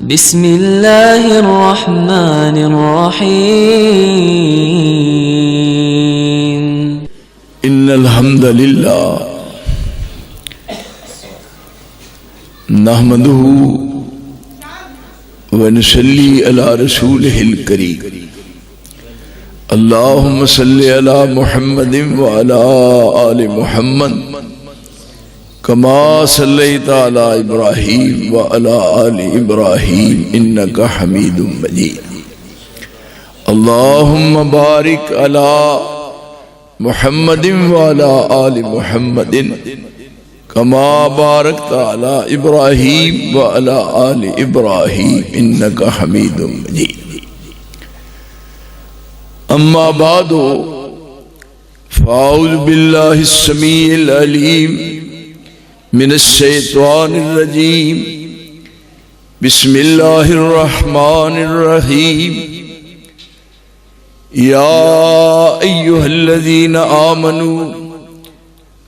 بسم اللہ الرحمن الرحیم ان الحمد للہ نحمده ونصلی علی رسولہ الکریم اللہم صلی علی محمد وعلی آل محمد کما صلیت علی ابراہیم وعلی آل ابراہیم انکا حمید مجید اللہم بارک علی محمد وعلی آل محمد کما بارکت علی ابراہیم وعلی آل ابراہیم انکا حمید مجید اما بعد فاعوذ باللہ السمیع العلیم من الشیطان الرجیم بسم اللہ الرحمن الرحیم یا ایہا الذین آمنوا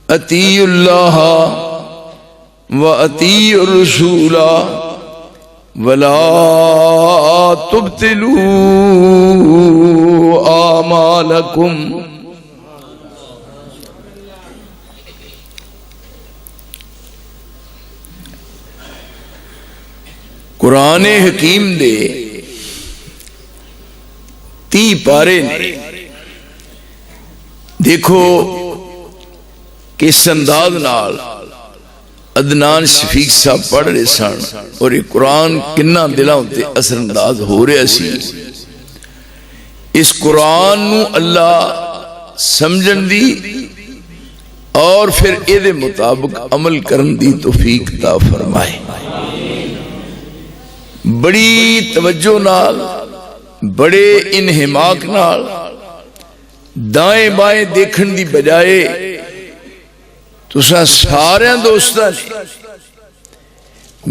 اطیعوا اللہ وَأَطِيعُوا الرَّسُولَ وَلَا تُبْطِلُوا أَعْمَالَكُمْ قرآن حکیم دے 30 پارے نے دیکھو کس انداز نال عدنان شفیق صاحب پڑھ رہے سن اور یہ قرآن کنہ دلاؤں تے اثر انداز ہو رہے سی اس قرآن نو اللہ سمجھن دی اور پھر اے دے مطابق عمل کرن دی توفیق عطا فرمائے بڑی توجہ نال بڑے انہماک نال دائیں بائیں دیکھن دی بجائے تساں سارے دوستاں نے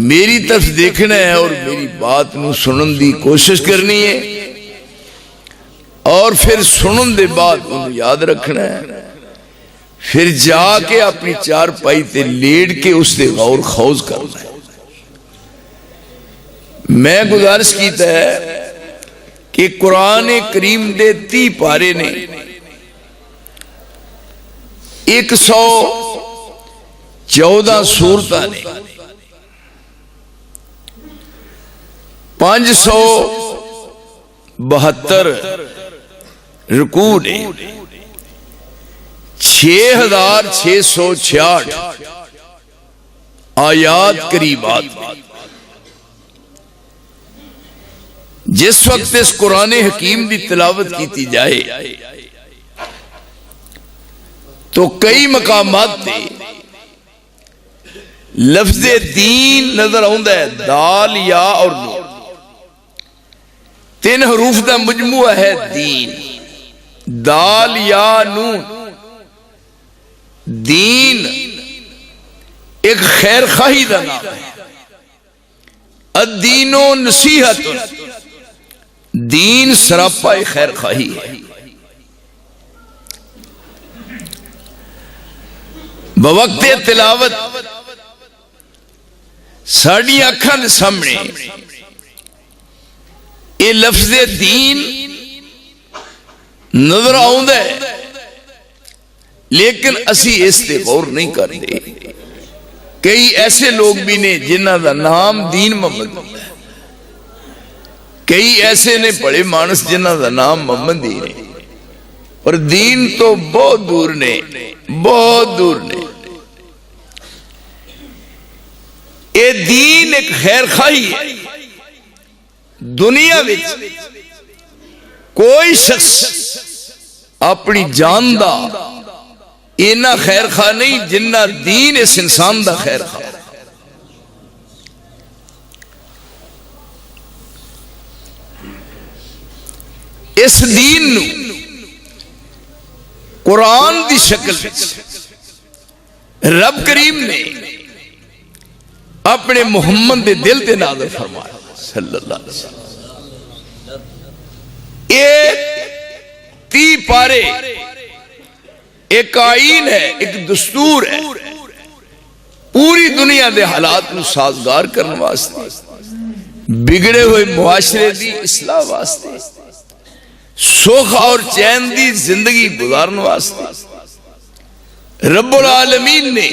میری طرف دیکھنا ہے اور میری بات نو سنن دی کوشش کرنی ہے اور پھر سنن دے بعد انہوں یاد رکھنا ہے پھر جا کے اپنی چار پائی تے لیڑ کے اس دے غور خوض کرنا ہے میں گزارش کیتا ہے کہ قرآن کریم دے 30 پارے نے 114 سورتاں نے 572 رکوع نے 6666 آیات قریبات جس وقت اس قرآن حکیم دی تلاوت کیتی جائے تو کئی مقامات تے لفظ دین نظر آؤندا ہے دال یا اور نون 3 حروف دا مجموعہ ہے دین دال یا نون دین ایک خیر خواہی دا نام ہے الدین و نصیحت دین سراپا خیر خواہی ہے بوقت تلاوت ساڑی آنکھاں دے سامنے یہ لفظ دین نظر آؤں ہے لیکن اسی اس تے غور نہیں کرتے کئی ایسے لوگ بھی نے جنہ دا نام دین محمد ہے کئی ایسے نے بڑے مانس جنہ دا نام محمد ہی نے اور دین تو بہت دور نے بہت دور نے اے دین ایک خیر خواہی ہے دنیا وچ کوئی شخص اپنی جان دا اینا خیر خواہ نہیں جنہ دین اس انسان دا خیر خواہ اس دین نو قرآن دی شکل رب کریم نے اپنے محمد دے دل تے نازل فرمایا صلی اللہ علیہ وسلم ایک 30 پارے ایک آئین ہے ایک دستور ہے پوری دنیا دے حالات نو سازگار کرنے واسطے بگڑے ہوئے معاشرے دی اصلاح واسطے، سکھ اور چین دی زندگی گزارن واسطے رب العالمین نے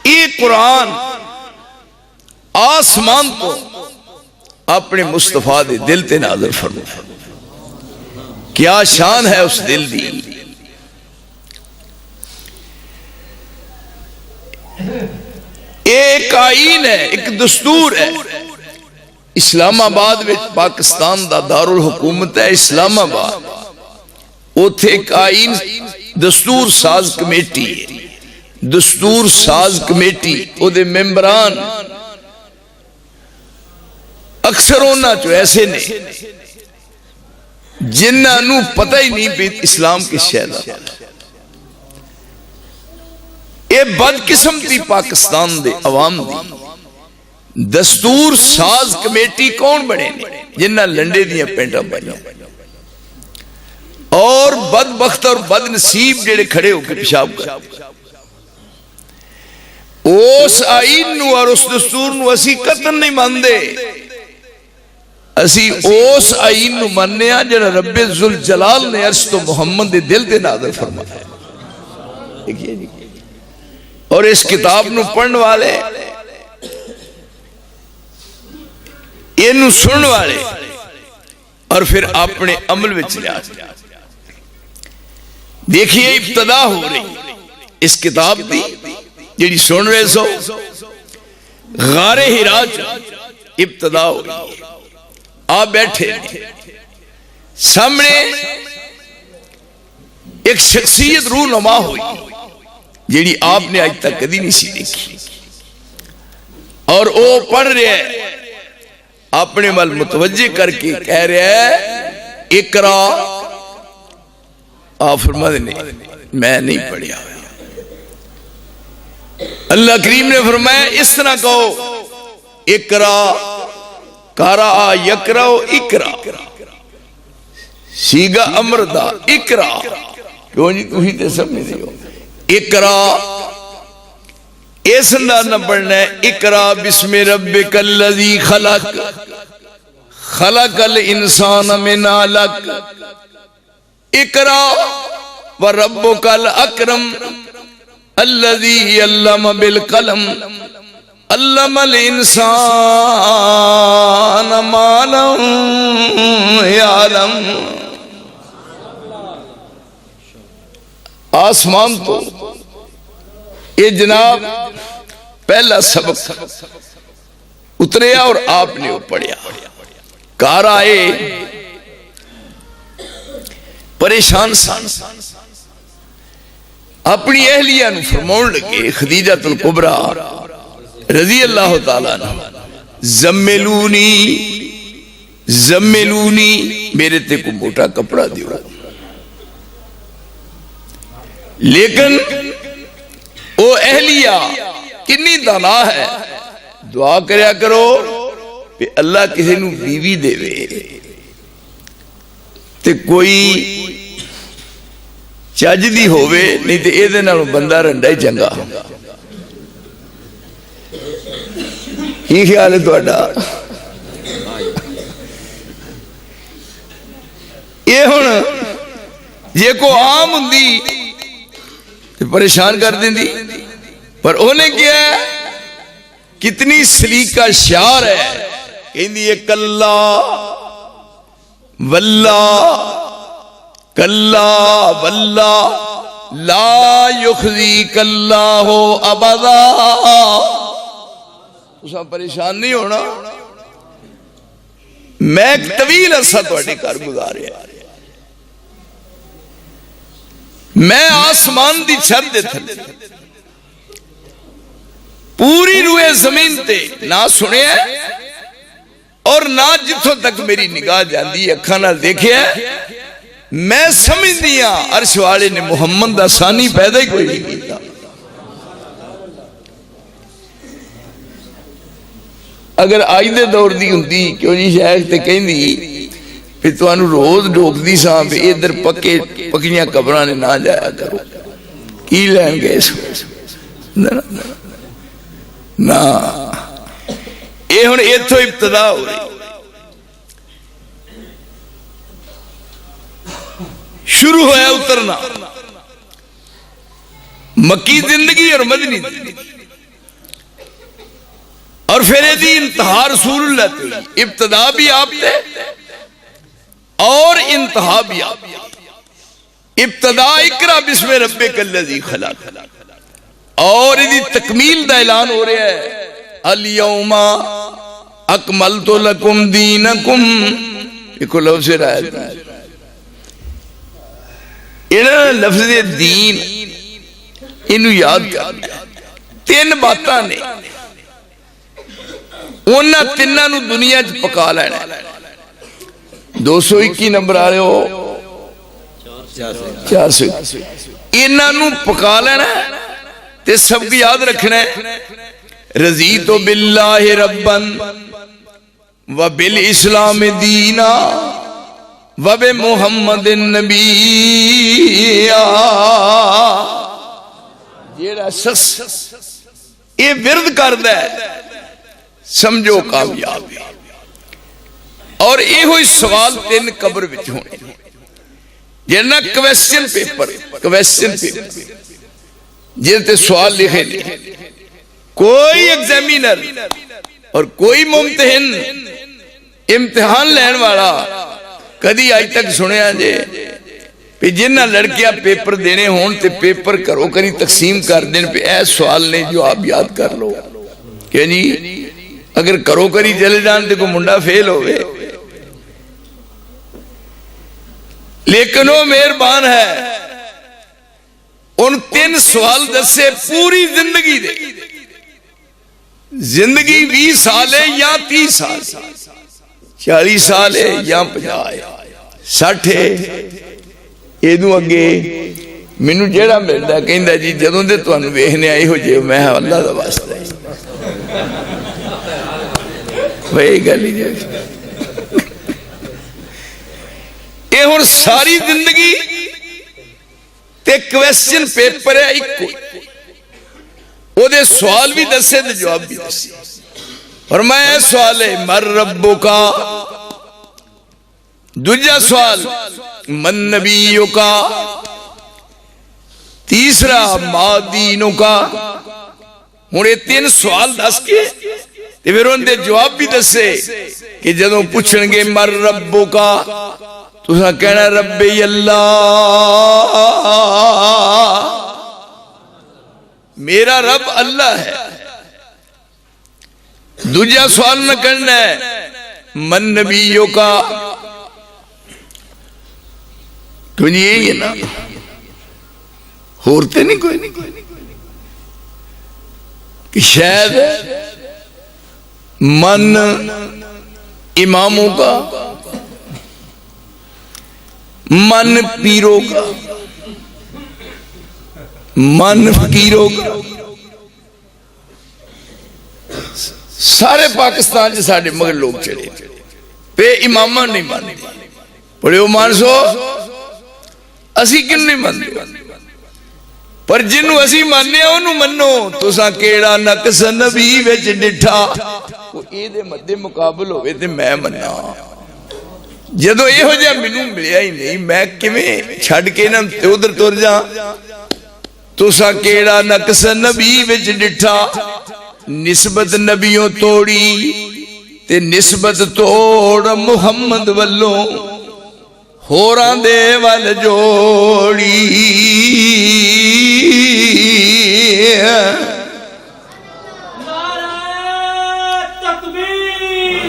یہ قرآن آسمان تو اپنے مصطفیٰ دے دل تے نازل فرمایا۔ کیا شان ہے اس دل دی۔ ایک آئین ہے، ایک دستور ہے۔ اسلام آباد میں پاکستان دا دارالحکومت ہے اسلام آباد، اوتھے ایک آئین دستور ساز کمیٹی ہے، دستور ساز کمیٹی او دے ممبران اکثر ہونا جو ایسے نے جنہاں نو پتہ ہی نہیں بھی اسلام کی شہدہ۔ اے بد قسمتی پاکستان دے عوام دی دستور ساز کمیٹی کون بنے جنہاں لنڈے دیاں پینٹاں بنیا اور بدبخت اور بد نصیب جڑے کھڑے ہو کے پیشاب کر اس آئین نو اور اس دستور نو اسی قطن نہیں ماندے، اسی اس آئین نو مننے آ جڑا رب ذوالجلال نے عرش تو محمد دے دل دے نازل فرمایا ہے۔ اور اس کتاب نو پڑھن والے، یہ نو سنن والے اور پھر اپنے عمل وچ لیا۔ دیکھیے ابتدا ہو رہی اس کتاب دی جڑی سن رہے سو، غار ہرا ابتدا ہو رہی ہے۔ آپ بیٹھے سامنے ایک شخصیت رونما ہوئی جیڑی آپ نے آج تک کدی نہیں سی دیکھی، اور وہ پڑھ رہے ہیں اپنے مل متوجہ کر کے کہہ رہے ہیں اقرا۔ آپ فرما دیں میں نہیں پڑھیا۔ اللہ کریم نے فرمایا اس طرح کہو اقرا، قرأ یقرأ اقرا، سیگا امر دا اقرا، کیوں جی تھی تے سمجھ دیو اقرا اس انداز نہ پڑھنا ہے اقرا بسم ربک الذی خلق، خلق الانسان من علق، اقرا وربک الاکرم الذی علم بالقلم علم الانسان ما لم یعلم۔ آسمان تو یہ جناب پہلا سبق اتریا اور آپ نے وہ پڑھیا۔ کار آئے پریشان سان اپنی اہلیہ نو فرمون لگے خدیجہ الکبریٰ رضی اللہ تعالیٰ عنہ، زملونی زملونی، میرے تے کو موٹا کپڑا دیو۔ لیکن او اہلیہ کنی دانا ہے، دعا کریا کرو کہ اللہ کسی نو بیوی دے وے تے کوئی چج دی ہووے، نہیں تے اے دے نالوں بندہ رنڈا ہی چنگا۔ کی خیال ہے تہاڈا؟ یہ ہن یہ کو عام ہوندی پریشان کر دیں دی، پر انہیں کیا ہے کتنی سلیقہ شعر ہے، کہندی ہے کلا واللہ کلا واللہ لا یخزیک اللہ ابدا۔ اسا پریشان نہیں ہونا، میں ایک طویل عرصہ تہاڈے گھر گزاریا، میں آسمان دی چھت دے تھلے پوری روئے زمین تے نہ سنے اور نہ جتھوں تک میری نگاہ جاندی اکھاں نال دیکھے، میں سمجھ دیا عرش والے نے محمد دا ثانی پیدا ہی کوئی نہیں کیتا۔ اگر آج دے دور دی ہوندی کیوں جی شیخ تے کہندی پھر تو انہوں روز ڈوک دی ساں پہ ادھر پکیاں قبراں نے نہ جایا کرو، کی لین گئے سو نا۔ یہ ہوں اتوں ابتدا ہو رہی شروع ہوا اترنا مکی زندگی اور مدنی زندگی اور پھر یہ انتہا رسول اللہ تھی ابتدا بھی آپ تھے اور انتہا بھی آپ ابتدا اقرا بسم ربک الذی خلق اور یہ تکمیل دا اعلان ہو رہا ہے الیوم اکملت لکم دینکم ایک لفظ رائے انہاں لفظ دین انہوں یاد کرنا تین باتاں نے انہاں تیناں نو دنیا چ پکا لینا 221 نمبر آ رہے ہو 400 انہاں نو پکا لینا تے سب کو یاد رکھنا ہے رضیت باللہ ربا و بالاسلام دینا و بمحمد النبی جیڑا شخص یہ ورد کردا ہے سمجھو کامیاب ہے اور یہ ہوئی سوال تین قبر وچ ہونے جنہ کویسچن پیپر جنتے سوال لکھے نہیں کوئی ایگزامینر اور کوئی ممتحن امتحان لین والا کدی آج تک سنیا جے پہ جنہ لڑکیاں پیپر دینے ہون تے پیپر کرو کری تقسیم کر دین پہ ایس سوال نے جو آپ یاد کر لو کہ جی اگر کرو کری چلے جان تے کو منڈا فیل ہوئے لیکن وہ مہربان ہے ان تین سوال دسے پوری زندگی دے زندگی 20 سال ہے یا 30 سال 40 سال ہے یا 50 60 ہے ایدوں اگے مینوں جیڑا ملدا کہندا جی جدوں دے تانوں ویکھنے آئی ہو جے میں اللہ دا واسطہ ہے وہی گل ہی یہ ہن ساری زندگی تے کویسچن پیپر ہے ایک او دے سوال بھی دسے تے جواب بھی دسے فرمایا سوال ہے مر ربکا دوجا سوال من نبیوں کا تیسرا ما دینوں کا ہوں یہ تین سوال دس کے پھر ان دے جواب بھی دسے کہ جدوں پوچھن گے مر ربوں کا تو کہنا ربی اللہ میرا رب اللہ ہے دوجا سوال نہ کرنا ہے من نبیوں کا تو یہی ہے نا ہوتے نہیں کوئی کہ شاید من اماموں کا من پیروں کا من فقیروں کا سارے پاکستان سے سارے مگر لوگ چلے پہ امامہ نہیں مانے پڑھے ہو مانسو اسی کن نہیں ماننے پر جنو اسی ماننے انہوں منو تو ساں کیڑا نقص نبی ویچ ڈٹھا وہ اے دے مدے مقابل ہوئے تھے میں مننا جدو یہ ہو جائے منوں ملیا ہی نہیں میں کمیں چھڑ کے نا ادھر تور جا تو ساں کیڑا نقص نبی ویچ ڈٹھا نسبت نبیوں توڑی تے نسبت توڑ محمد والوں ہوراں دے وال جوڑی نعرہ تکبیر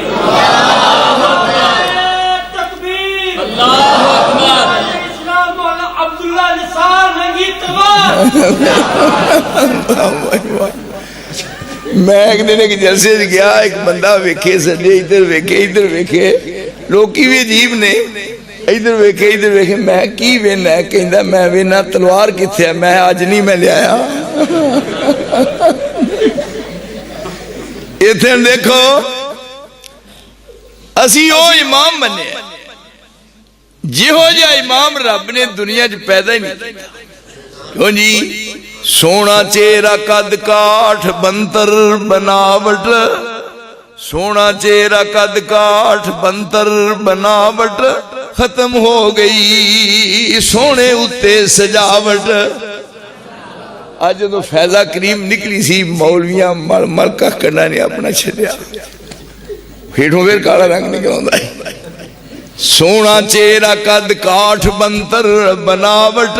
تکبیر اللہ اکبر اسلام مولا عبداللہ نثار ننگی تبار میں ایک دن ایک جلسے گیا ایک بندہ ویکھے سجے ادھر ویکھے لوکی بھی عجیب نے ادھر ویکھے میں کی وینا ہے کہندا میں وینا تلوار کتھے ہے میں آج نہیں میں لے آیا ایتھے دیکھو اسی او امام بنے جہو جا امام رب نے دنیا چ پیدا ہی نہیں کیوں جی سونا چہرہ قد کاٹھ بنتر بناوٹ سونا چہرہ قد کاٹھ بنتر بناوٹ ختم ہو گئی سونے اتے سجاوٹ آج جو فیضہ کریم نکلی سی مولویاں مل کا کرنا نے اپنا چھڑیا پھیٹوں پھر کالا رنگ نکل آتا ہے سونا چہرہ قد کاٹھ بنتر بناوٹ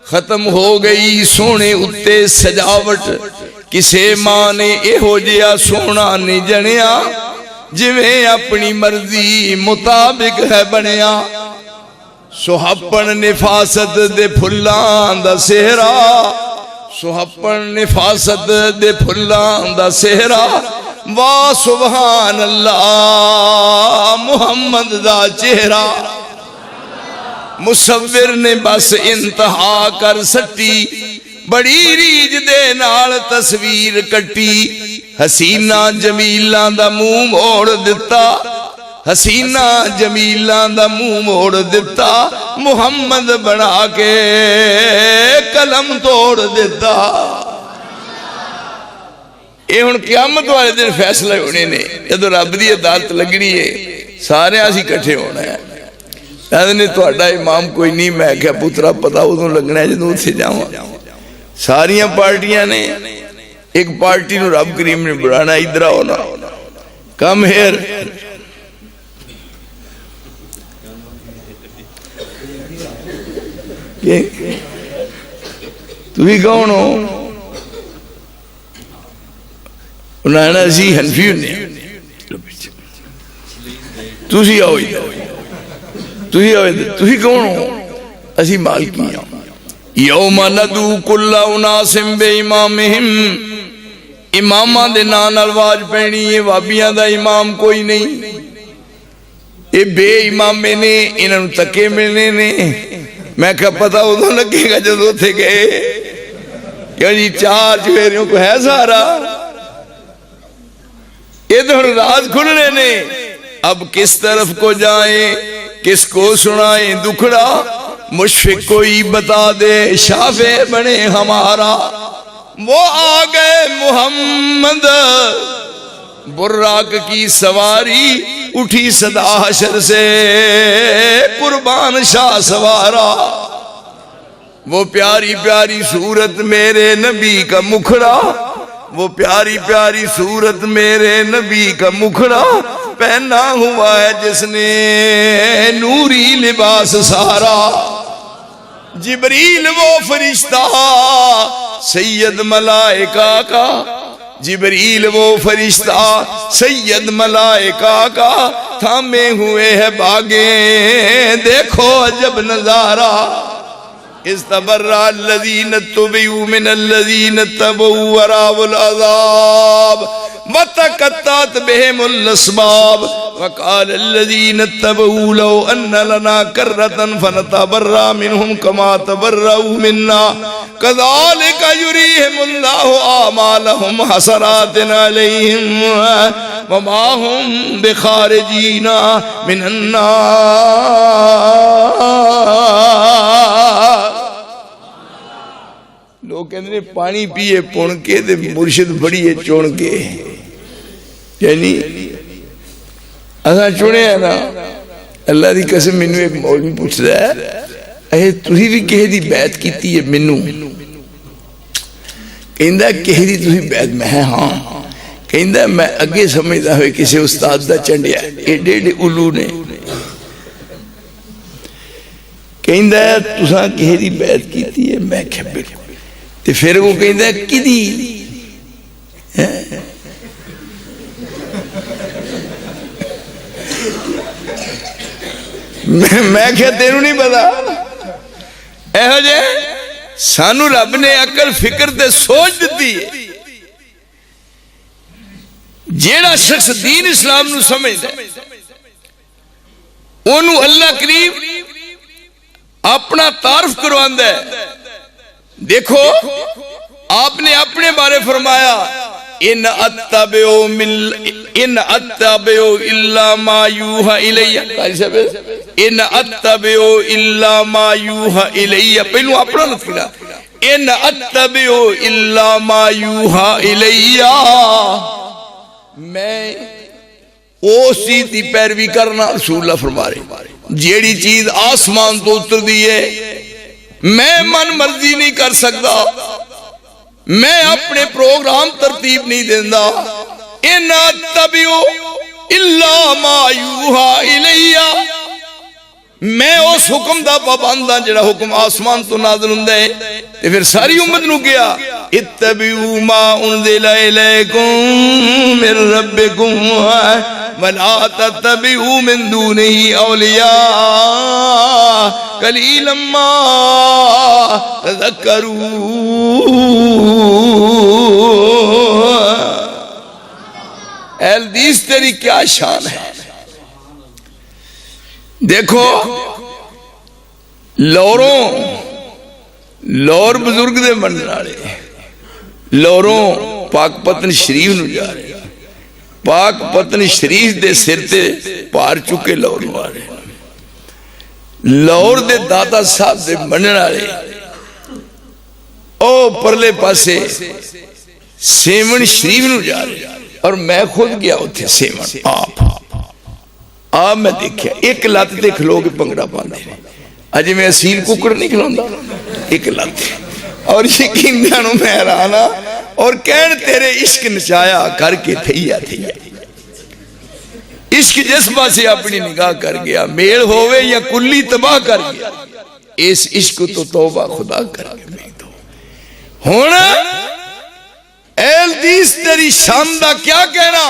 ختم ہو گئی سونے اتے سجاوٹ کسے ماں نے اے ہو جیا سونا نہیں جنیا جویں اپنی مرضی مطابق ہے بنیا سہپن نفاست دے پھلان دا سہرا سہپن نفاست دے پھلان دا سہرا واہ سبحان اللہ محمد دا چہرہ مصور نے بس انتہا کر سٹی بڑی ریج دے نال تصویر کٹی حسینہ جمیلاں دا منہ موڑ دتا حسینہ جمیلاں دا منہ موڑ دتا محمد بنا کے قلم توڑ دیتا اے ہن قیامت والے دن فیصلہ ہونے نے جدو رب دی عدالت لگنی ہے سارے اسی اکٹھے ہونا ہے نے تہاڈا امام کوئی نہیں میں کہا پترا پتہ ادوں لگنا ہے جدوں اتھے جاواں ساریاں پارٹیاں نے ایک پارٹی نو رب کریم نے بلانا ادھر آؤ نا کم ہیئر تھی کون ہو انہوں نے اسی حنفی ہونے تھی آؤ ادھر تھی کون ہو اسی مالکی ہوں یوم ندو کل اناس بے امامہم امامہ دے نان الواج پہنی یہ وابیاں دا امام کوئی نہیں اے بے امامے نے انہوں تکے ملنے نے میں کہا پتہ ادھوں لگے گا جدو تھے گئے کہ جی چار چوہریوں کو ہے سارا ادھر راز کھلنے نے اب کس طرف کو جائیں کس کو سنائیں دکھڑا مشفق کوئی بتا دے شافع بنے ہمارا وہ آگئے محمد براق کی سواری اٹھی صدا حشر سے قربان شاہ سوارا وہ پیاری پیاری صورت میرے نبی کا مکھڑا وہ پیاری پیاری صورت میرے نبی کا مکھڑا پہنا ہوا ہے جس نے نوری لباس سارا جبریل وہ فرشتہ سید ملائکہ کا جبریل وہ فرشتہ سید ملائکہ کا تھامے ہوئے ہے باغیں دیکھو عجب نظارہ استبرأ الذین اتبعوا من الذین اتبعوا ورأوا العذاب وتقطعت بهم الاسباب وقال الذين اتبعوا لو ان لنا كرة فنتبرأ منهم كما تبرأوا منا كذلك يريهم الله اعمالهم حسرات عليهم وما هم بخارجين من النار لوگ کہتے ہیں پانی پیئے پون کے دے مرشد بڑیے چون کے یعنی اساں چنے ہیں نا اللہ دی قسم مینوں ایک مولوی پوچھدا ہے اے تسی بھی کہے دی بیعت کیتی ہے مینوں کہندا کہے دی تسی بیعت میں ہے ہاں کہندا میں اگے سمجھدا ہوئے کسی استاد دا چنڈیا ایڈے ایڈے الو نے کہندا تساں کہے دی بیعت کیتی ہے میں کہ بالکل تے پھر وہ کہندا کدی میں کیا تینوں نہیں پتا اے ہو جے سانو رب نے عقل فکر تے سوچ دیتی ہے جیڑا شخص دین اسلام نو سمجھدا ہے اونوں اللہ کریم اپنا تعارف کرواندا ہے دیکھو آپ نے اپنے بارے فرمایا ان اتبعو الا ما یوحى الی ان اتبعو الا ما یوحى الی پہلو اپنا لفظ ان اتبعو الا ما یوحى الی میں اس چیز کی پیروی کرنا رسول اللہ فرما رہے جیڑی چیز آسمان تو اتر دیئے میں من مرضی نہیں کر سکتا میں اپنے پروگرام ترتیب نہیں دینا ان اتبعو الا ما یوحا الیہ میں اس حکم دا پابند ہاں جڑا حکم آسمان تو نازل ہوندا ہے تے پھر ساری امت نو کیا اتبعوا ما انزل الیکم من ربکم ولا تتبعوا من دونه اولیاء قلیلا ما تذکرون اے حدیث تیری کیا شان ہے دیکھو لور بزرگ دے منن والے لوروں پاک پتن شریف نو جا رہے پاک پتن شریف دے سر تے پار چکے لور والے لور دے دادا صاحب دے منن والے او پرلے پاسے سیمن شریف نو جا رہے اور میں خود گیا اتھے سیمن آپ میں دیکھیا ایک لات تے کھلو کے پنگڑا پاندے اجے میں اصیل ککڑ نہیں کھلوندا ایک لات اور یقین جانو میں حیران اور کہن تیرے عشق نچایا کر کے تھیا عشق جس پاسے اپنی نگاہ کر گیا میل ہوئے یا کلی تباہ کر گیا اس عشق تو توبہ خدا کر گیا ہونا اے حدیث تیری شان دا کیا کہنا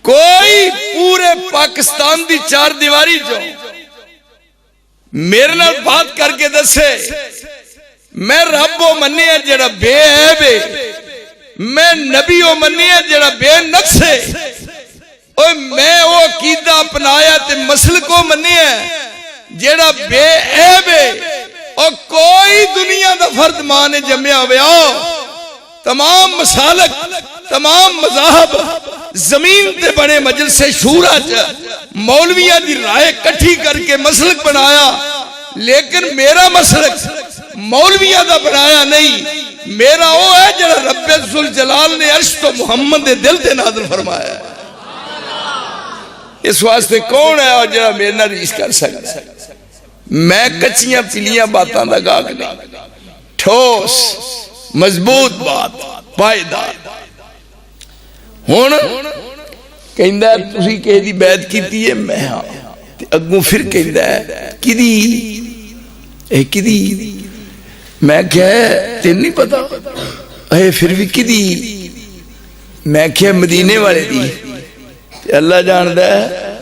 کوئی پورے پاکستان دی چار دیواری جو میرے نال بات کر کے دسے میں رب و منی ہے جڑا بے عیب ہے میں نبی و منی ہے جڑا بے نقص ہے اور میں وہ عقیدہ اپنایا تے مسلک و منی ہے جڑا بے عیب ہے اور کوئی دنیا دا فرد ماں نے جمعہ ہویا تمام مسالک تمام مذاہب زمین تے بڑے مجلس شورا مولویہ دی رائے کٹھی کر کے مسلک بنایا لیکن میرا مسلک مولویہ دا بنایا نہیں میرا وہ ہے جڑا رب ذوالجلال نے عرش تو محمد دے دل تے نازل فرمایا ہے اس واسطے کون ہے اور جڑا میرے نہ ریس کر سکتا ہے میں کچیاں پلیاں باتاں دا گاگ نہیں ٹھوس مضبوط بات پائیدار ہون کہندہ ہے تسی کہہ دی بیعت کیتی ہے میں ہاں اگوں پھر کہندہ ہے کدی میں کہا تین نہیں پتا اے پھر بھی کدی میں کہا مدینے والے دی اللہ جاندہ ہے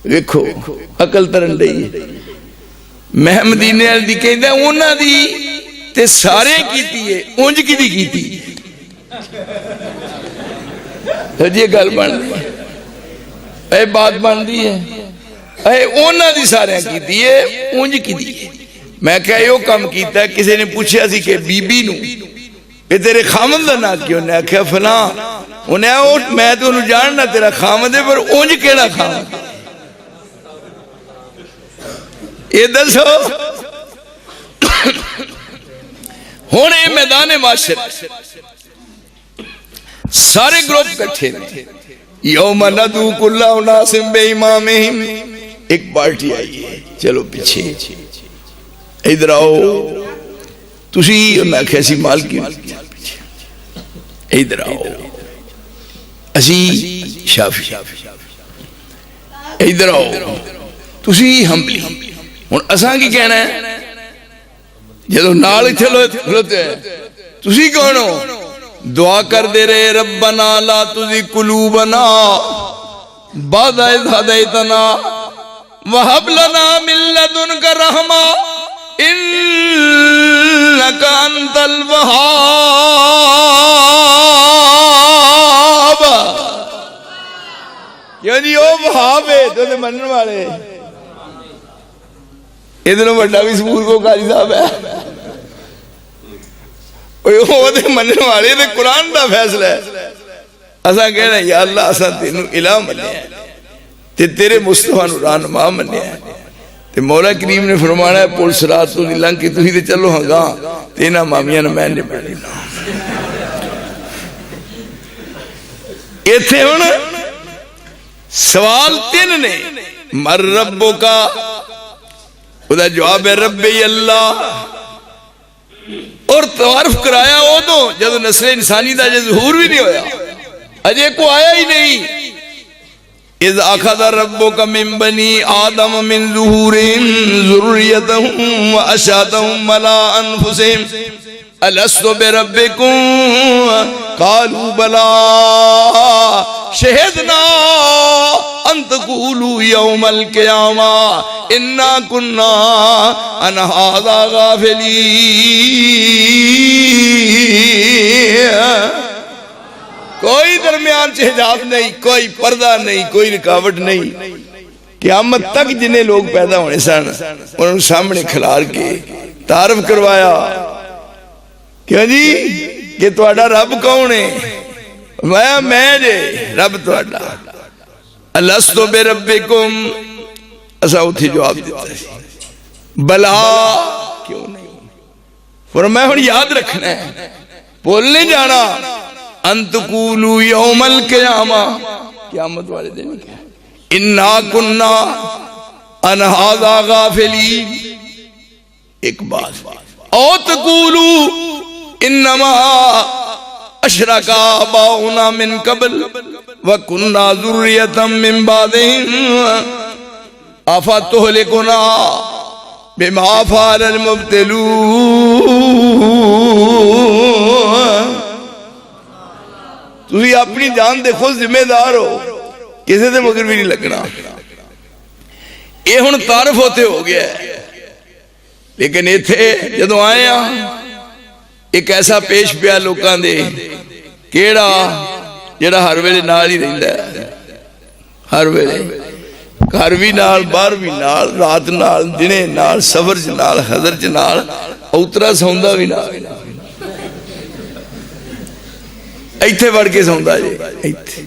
ویکھو عقل ترن رہی ہے میں مدینے والے دی کہندہ ہے اونا دی تے سارے کیتی ہے اونج کی دی کیتی یہ گل بن دی اے بات بن دی ہے اے اونا دی سارے کیتی ہے اونج کی دی میں کہا یو کام کیتا ہے کسی نے پوچھا سی کہ بی بی نو اے تیرے خامد دا نا کیوں نے کہا فلاں انہیں میں تو انہوں جاننا تیرا خامد ہے پر اونج کیڑا خامد یہ دسو ہونے میدان معاشر سارے گروپ کٹھے میں یوم ندعو کل اناس بامامہم ایک پارٹی آئی ہے چلو پیچھے ادھر آؤ تسی میں کیسی مال کی ادھر آؤ اسی شافی ادھر آؤ تسی ہمبلی ہن اساں کی کہنا ہے جدو نال کھلوتے ہیں تسی کون ہو دعا کر دے رہے ربنا لا تزغ قلوبنا بعد اذ ہدیتنا وہب لنا من لدنک رحمہ انک انت الوہاب یعنی او وہاب ہے تو منن والے ادھر بڑا بھی سبور کو قاری صاحب ہے منن والے تے قرآن دا فیصلہ ہے اساں کہنا یا اللہ اساں تینوں الہ منیا ہے تے تیرے مصطفیٰ نو رہنما منیا ہے تے مولا کریم نے فرمایا ہے پل صراط تو لنگ کے تسی تے چلو ہاں گاں تے انہاں مامیاں نے میں نہیں بڑھنا ایتھے ہن سوال تین نے مر ربو کا خدا جواب ہے ربی اللہ اور تعارف کرایا ادو جب نسل انسانی دا ظہور بھی نہیں ہویا اجے کو آیا ہی نہیں اذ اخذ ربک من بنی آدم من ظہورہم ذریتہم واشہدہم علی انفسہم الست بربکم قالوا بلا شہدنا ان تقولوا یوم القیامہ انا کنا عن ھذا غافلین. کوئی درمیان سے حجاب نہیں، کوئی پردہ نہیں، کوئی رکاوٹ نہیں. قیامت تک جنہیں لوگ پیدا ہونے سن انہوں نے سامنے کھلار کے تعارف کروایا کیوں جی کہ تہاڈا رب کون ہے؟ میں جے رب تہاڈا. الست بربکم اسا اتھی جواب دیتا ہے بلا کیوں نہیں. فرمایا ہن یاد رکھنا ہے بول نہیں جانا ان تقولوا یوم القیامہ قیامت والے دن کیا انا کنا عن ھذا غافلین. ایک بات او تقولوا انما اشرک آباؤنا من قبل وکننا ذریۃ من بعدہم افتہلکنا بما فعل المبطلون. تسی اپنی جان دے خود ذمہ دار ہو کسی دے مگر بھی نہیں لگنا. یہ ہن تعارف ہوتے ہو گیا ہے لیکن ایتھے جدو آئے ایک ایسا پیش پیا لوکاں دے کیڑا جڑا ہر ویلے نال ہی رہندا ہے. ہر ویلے گھر بھی نال باہر بھی نال رات نال دنے نال سفر چ نال حضر چ نال اوترا سوندا بھی نال ایتھے وڑ کے سوندا جی ایتھے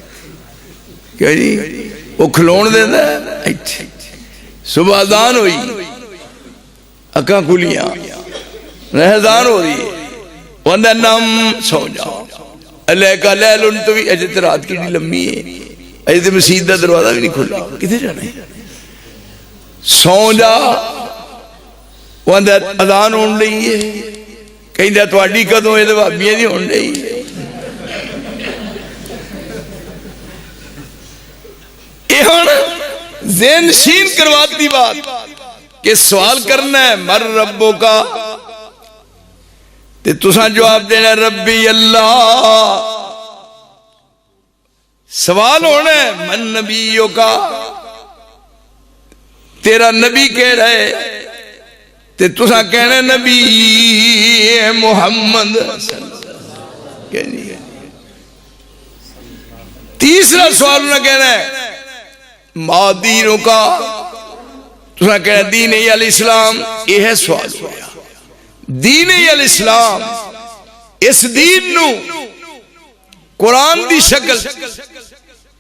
کہ جی وہ کھلون دیندا ہے ایتھے. صبح اذان ہوئی اکھاں کھلیاں اذان ہو رہی ہے وندہ نم سو جاؤ اللہ کا لیل تو بھی اجے رات کی لمبی ہے اجے تے مسجد دا دروازہ بھی نہیں کھلا کتے جانا ہے سو جا وندہ اذان ہون رہی ہے کہندہ تواڈی کدوں اے تے بھابیاں دی ہون رہی ہے. اے ہن ذہن نشین کرواتی بات کہ سوال کرنا ہے مر ربو کا تے تساں جواب دینا ربی اللہ. سوال ہونا ہے من نبیوں کا تیرا نبی کہہ رہے تے تساں کہنا نبی محمد. تیسرا سوال نہ کہنا ہے ما دینوں کا تساں کہنا دین الاسلام. یہ ہے سوال ہوا دین الاسلام. اس دین نو قرآن دی شکل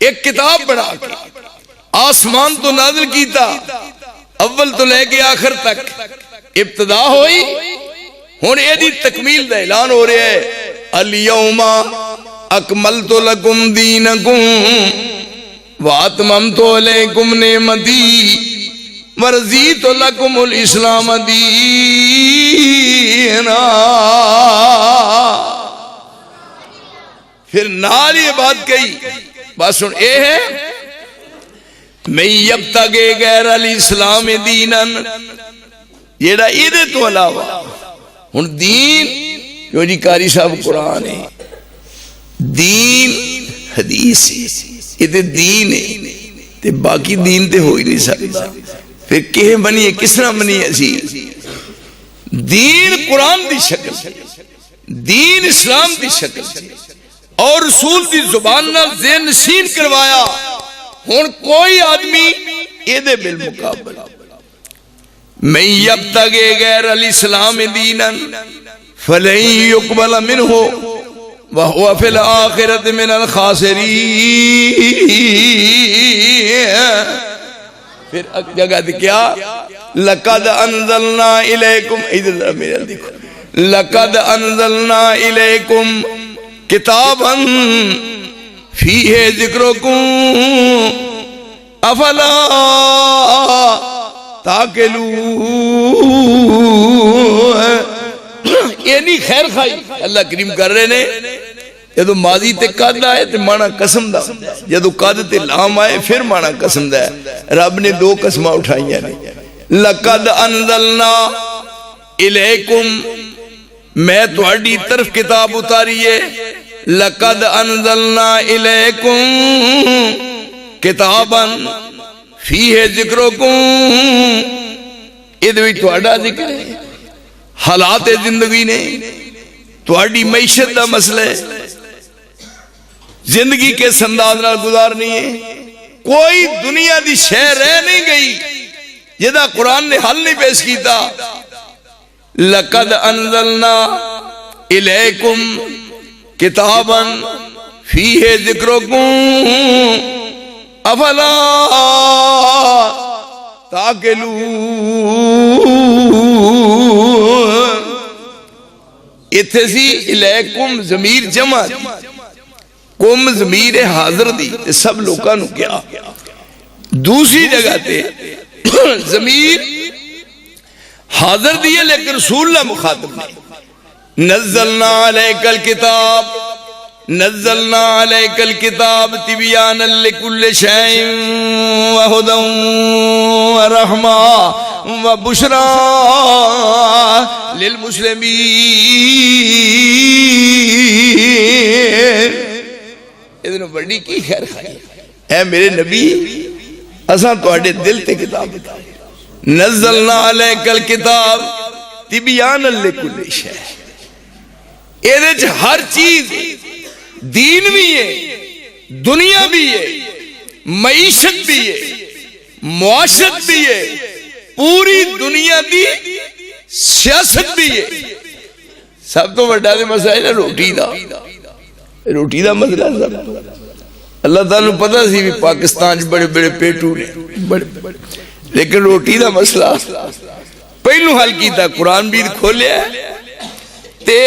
ایک کتاب بنا کے آسمان تو نازل کیتا اول تو لے کے آخر تک ابتدا ہوئی ہن اے دی تکمیل دا اعلان ہو رہا ہے الیوم اکملت لکم دینکم واتممت علیکم نعمتی ورضیت لکم الاسلام دینا. پھر نال یہ بات کہی بس سن اے ہے میں یبتغی غیر الاسلام دینن جیڑا ایدے تو علاوہ ہن دین جو جی قاری صاحب قرآن ہے دین حدیث ہے یہ تے دین ہے تے باقی دین تے ہو ہی نہیں سکتا. پھر کہیں بنی ہے کس طرح بنی ہے اسی دین قرآن دی شکل دین اسلام دی شکل اور رسول دی زبان نال ذہن نشین کروایا. ہن کوئی آدمی ایدے بالمقابل من یبتغی غیر الاسلام دینا فلن یقبل منہ وہو فی الآخرۃ من الخاسرین. پھر جگہ کیا لقد انزلنا الیکم ادھر ذرا میرے دیکھو لقد انزلنا الیکم کتابا فیہ ذکرکم افلا تاکلون. یہ نہیں خیر خائی اللہ کریم کر رہے نے. جدو ماضی تے قد آئے تے مانا قسم دا, جدو قد تے لام آئے پھر مانا قسم دا ہے. رب نے دو قسمہ اٹھائیاں نے. لَقَدْ أَنزَلْنَا إِلَيْكُمْ, میں تہاڈی طرف کتاب اتاریے. لَقَدْ أَنزَلْنَا إِلَيْكُمْ كِتَابًا فِيهِ ذِكْرُكُمْ, ادھ بھی تہاڈا ذکر ہے, حالات زندگی نے, تہاڈی معیشت دا مسئلہ ہے, زندگی کے انداز نال گزارنی ہے. کوئی دنیا دی شے رہ نہیں گئی جدا قرآن نے حل نہیں پیش کیتا. لَقَدْ أَنزَلْنَا إِلَيْكُمْ كِتَابًا فِيهِ ذِكْرُكُمْ أَفَلَا تَعْقِلُونَ. اتھے سی الیکم ضمیر جمع دی, کم ضمیر حاضر دی, سب لوکاں نو کیا. دوسری جگہ تے ضمیر حاضر دی ہے لیکن رسول اللہ مخاطب نہیں. نزلنا علیک الکتاب, نزلنا علیک الکتاب تبیانا لکل شیء وہدی ورحمہ وبشرى للمسلمین. ادھر بڑی کی خیر خائی. اے میرے نبی اساں تواڈے دل تے کتاب اتاری. نزلنا علیک الکتاب تبیانا لکل شیء, ادھر ہر چیز, دین بھی ہے, دنیا بھی ہے, معیشت بھی ہے, معاشرت بھی ہے, پوری دنیا دی سیاست بھی ہے. سب تو بڑا دے مسئلہ ہے نا روٹی دا. روٹی دا مسئلہ سب اللہ تعالیٰ نے پتہ سی بھی پاکستان بڑے بڑے پیٹو نے, لیکن روٹی دا مسئلہ پہلو حل کیتا. قرآن بھی کھولیا تے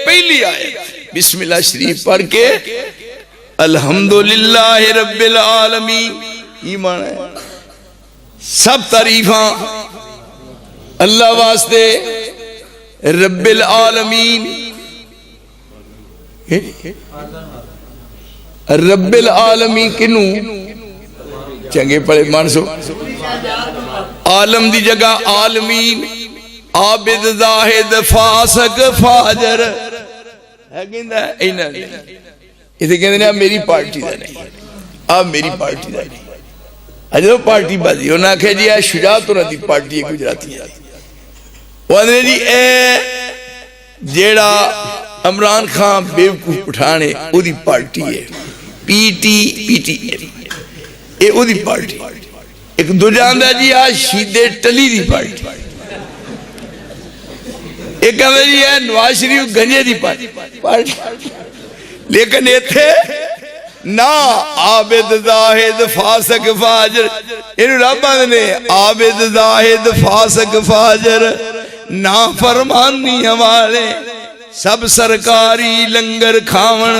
پہلی آیت بسم اللہ شریف پڑھ کے الحمدللہ رب العالمین. ایمان ہے سب تعریفاں اللہ واسطے رب العالمین. رب العالمین کنوں چنگے پڑے مانسو. عالم دی جگہ عالمین, عابد زاہد فاسق فاجر ہے کہندہ ہے اینا نہیں. اسے کہندے ہیں میری پارٹی دا نہیں, آپ میری پارٹی دا نہیں. اجلو پارٹی بازی انہوں نے کہا جی ہے شجاعت انہوں دی پارٹی ہے گجراتی ہے. وہ نے جی اے جیڑا عمران خان بیوقوف پٹھانے او دی پارٹی ہے پی ٹی ایم, اے او دی پارٹی. ایک دو جاندہ جی آج شیدے ٹلی دی پارٹی. ایک کہندہ جی ہے نواز شریف گنجے دی پارٹی. لیکن یہ تھے نا عابد زاہد فاسق فاجر. انہوں رب نے عابد زاہد فاسق فاجر نا فرمانی ہمارے سب سرکاری لنگر کھاون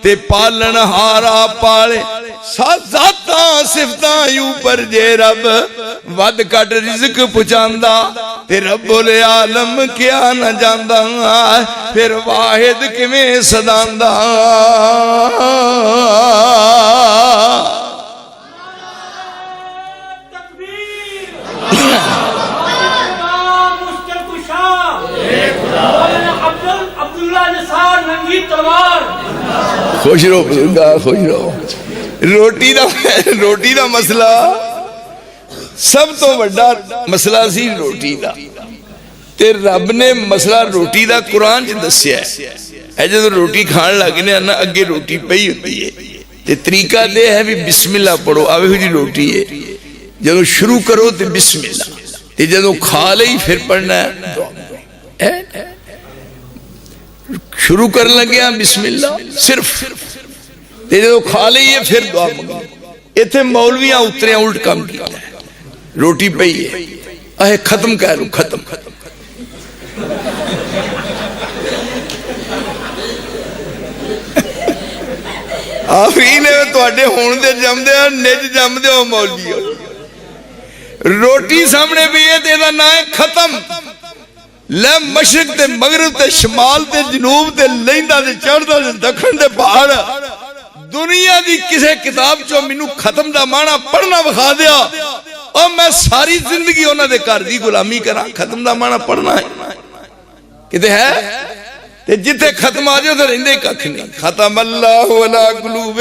تے پالن ہارا پالے. سات ذاتاں صفتاں یوں پر جے رب ود کٹ رزق پچاندہ تے رب العالم کیا نہ جاندہ پھر واحد کمیں صداندہ. تکبیر مشکل کشا عبداللہ نثار ننگی تلوار. خوش رہو بزرگا خوش رہو. روٹی دا مسئلہ سب تو بڑا مسئلہ سی روٹی دا. تے رب نے مسئلہ روٹی دا قرآن چ دسیا ہے. اے جدو روٹی کھان لگنے نا اگے روٹی پئی ہوتی ہے تے طریقہ دے ہے بھی بسم اللہ پڑھو. آوے ہوئی روٹی ہے جدو شروع کرو تے بسم اللہ, تے جدو کھا لئی پھر پڑھنا ہے. شروع کر لگیا بسم اللہ صرف, تے جدو کھا لئیے پھر دعا مانگو. ایتھے مولویاں اترے الٹ کام کیا ہے. روٹی پئی ہے اے ختم کرو ختم. آفین ہے تواڈے ہون دے جمدے ہو نج جمدے ہو مولوی ہو روٹی سامنے بھی ہے تیرا نا ہے ختم لے مشرق تے مغرب تے شمال تے جنوب تے لیندہ تے چڑھدہ تے دکھن تے پہاڑ دنیا دی کسے کتاب چو منو ختم دا مانا پڑھنا بخا دیا اور میں ساری زندگی ہونا دے کر دی غلامی کرا ختم دا مانا پڑھنا ہے کہتے ہیں تے جتے ختم آ جائے تو رہندے ککھ نہیں ختم اللہ علی قلوب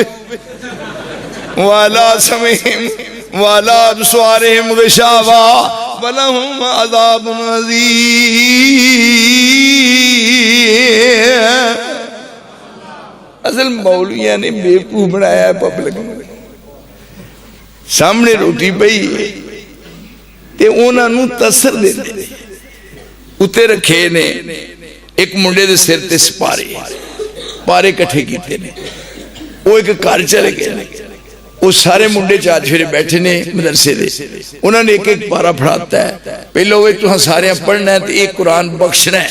والا سمہم والا بسوارہم غشاوا ولہم عذاب عظیم اصل مولویاں نے بیوقوف بنایا ہے پبلک سامنے روٹی پئی تے انہاں نوں تسر دے دے اتے رکھے نے ایک منڈے دے سر تے سپارے پارے کٹھے کیتے نے وہ ایک گھر چلے گئے وہ سارے منڈے چاچ پھرے بیٹھے نے مدرسے دے انہوں نے ایک ایک پارا پڑھاتا ہے پہلو وہ تہاں سارے پڑھنا ہے تو ایک قرآن بخشنا ہے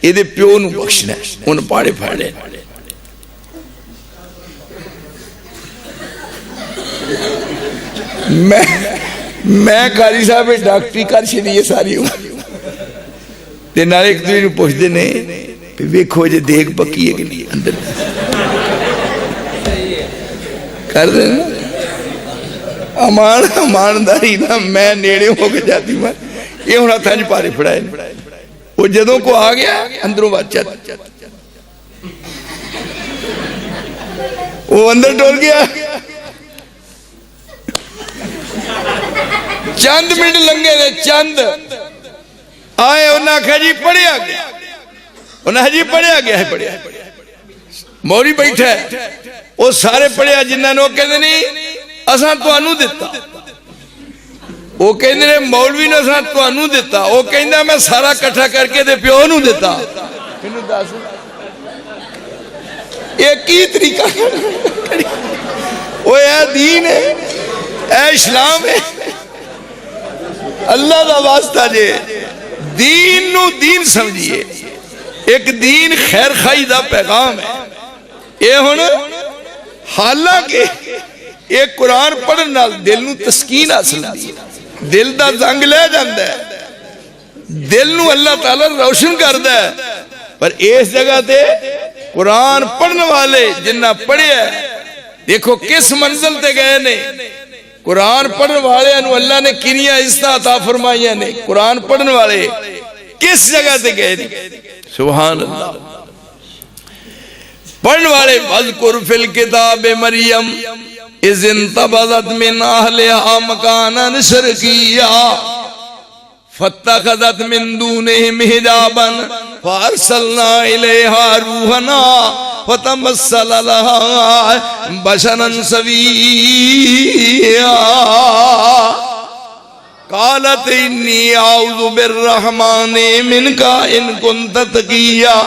یہ دے پیو نو بخشنا ہے ان پاڑے پھاڑے میں قاری صاحب ڈاکٹری کر چھڑی یہ ساری ہوں تے نال ایک دوسرے نوں پوچھدے نے کہ ویکھو جے دیکھ پکی ہے کہ نہیں اندر کر دے امانداری نا میں نیڑے ہو کے جاتی میں یہ ہونا تھا جو پارے پڑھائے وہ جدوں کو آ گیا اندروں بات وہ اندر ڈول گیا چند منٹ لنگے نے چند آئے انہاں کہا جی پڑھیا گیا انہاں جی پڑھیا گیا ہے پڑھیا موری بیٹھا ہے وہ سارے پڑھیا جنہاں نے وہ کہتے نہیں اساں تو انو دیتا وہ کہتے ہیں مولوی نے اساں تو انو دیتا وہ کہتے ہیں میں سارا کٹھا کر کے دے پیو انو دیتا یہ کی طریقہ وہ اے دین ہے اے اسلام ہے اللہ دا واسطہ جے دین نو دین سمجھئے ایک دین خیر خائی دا پیغام ہے یہ ہونا حالانکہ ایک قرآن پڑھنا دل نو تسکین حاصل دی دل دا زنگ لے جاندہ ہے دل نو اللہ تعالیٰ روشن کردہ ہے پر اس جگہ تے قرآن پڑھنے والے جنہ پڑھے ہیں دیکھو کس منزل تے گئے نے قرآن پڑھنے والے انو اللہ نے کنیا عزتہ عطا فرمائی نے قرآن پڑھنے والے کس جگہ تے گئے نے سبحان اللہ پڑھنے والے وَذْكُرْ فِي الْكِتَابِ مَرْيَمْ اِذْ انْتَبَذَتْ مِنْ أَهْلِهَا مَكَانًا شَرْقِيًّا فَاتَّخَذَتْ مِنْ دُونِهِمْ حِجَابًا فَأَرْسَلْنَا إِلَيْهَا رُوحَنَا فَتَمَثَّلَ لَهَا بَشَرًا سَوِيًّا قالت انی اعوذ بالرحمن منکا ان کنت تقیا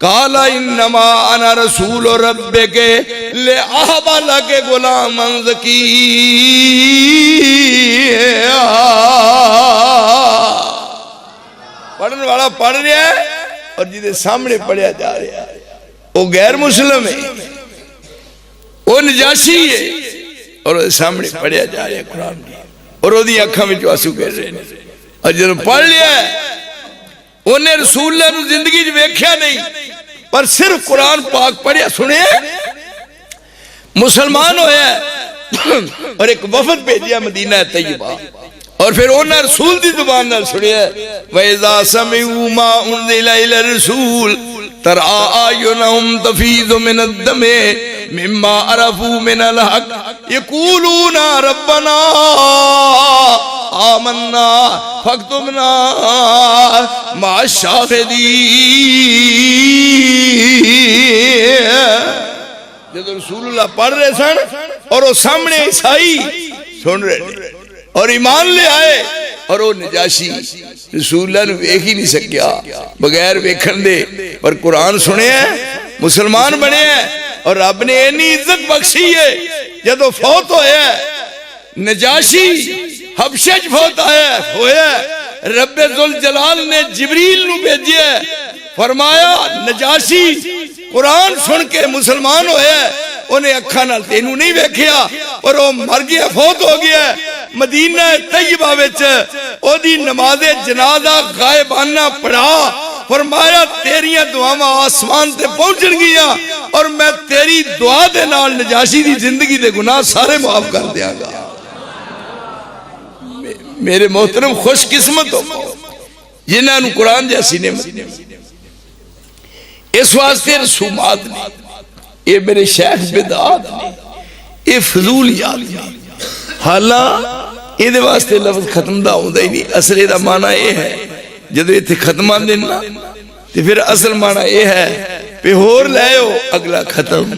قال انما انا رسول ربک لأہب لک غلاما زکیا پڑھنے والا پڑھ رہا ہے اور جیدے سامنے پڑھیا جا رہا ہے وہ غیر مسلم ہے وہ نجاشی ہے اور وہ سامنے پڑھیا جا رہا ہے قرآن کی اور وہ دی اکھاں میں جو آسو کہہ رہے ہیں اور جب پڑھ لیا ہے انہیں رسول اللہ نے زندگی جو ویکھیا نہیں پر صرف قرآن پاک پڑھیا سنے مسلمان ہویا اور ایک وفد بھیجیا مدینہ طیبہ اور پھر انہیں رسول دی زبان نال سنیا وَإِذَا سَمِعُوا مَا أُنزِلَ إِلَى الرَّسُولِ تَرَىٰ أَعْيُنَهُمْ تَفِيضُ مِنَ الدَّمِ مِمَّا عَرَفُوا مِنَ الْحَقِّ يَقُولُونَ رَبَّنَا آمَنَّا فَاكْتُبْنَا مَعَ الشَّاهِدِينَ جب رسول اللہ پڑھ رہے سن اور وہ سامنے عیسائی سن رہے اور ایمان لے آئے اور وہ نجاشی رسول اللہ نے ایک ہی نہیں سکیا بغیر ویکھن دے پر قرآن سنے ہیں مسلمان بنے ہیں اور رب نے اینی عزت بخشی ہے جب وہ فوت ہویا ہے نجاشی حبشج فوت آیا ہویا ہے رب ذوالجلال نے جبریل نو بھیجیا ہے فرمایا نجاشی قرآن سن کے مسلمان ہویا ہے انہیں اکھا نال تینوں نہیں ویکھیا اور وہ مر گیا فوت ہو گیا مدینہ طیبہ وچ او دی نماز جنازہ غائبانہ پڑھا فرمایا تیریاں دعاواں آسمان تے پہنچن گیا اور میں تیری دعا دے نال نجاشی دی زندگی دے گناہ سارے معاف کر دیاں گا میرے محترم خوش قسمت ہو جنہاں نو قرآن جیسی نعمت اس واسطے رسومات نے یہ میرے شیخ بدعات نے یہ فضولیات نے حالاں یہ دے واسطے لفظ ختم دا ہوں ہی نہیں اصل دا معنی یہ ہے جدو یہ تھے ختمہ دینا تو پھر اصل معنی یہ ہے پہ ہور لے ہو اگلا ختم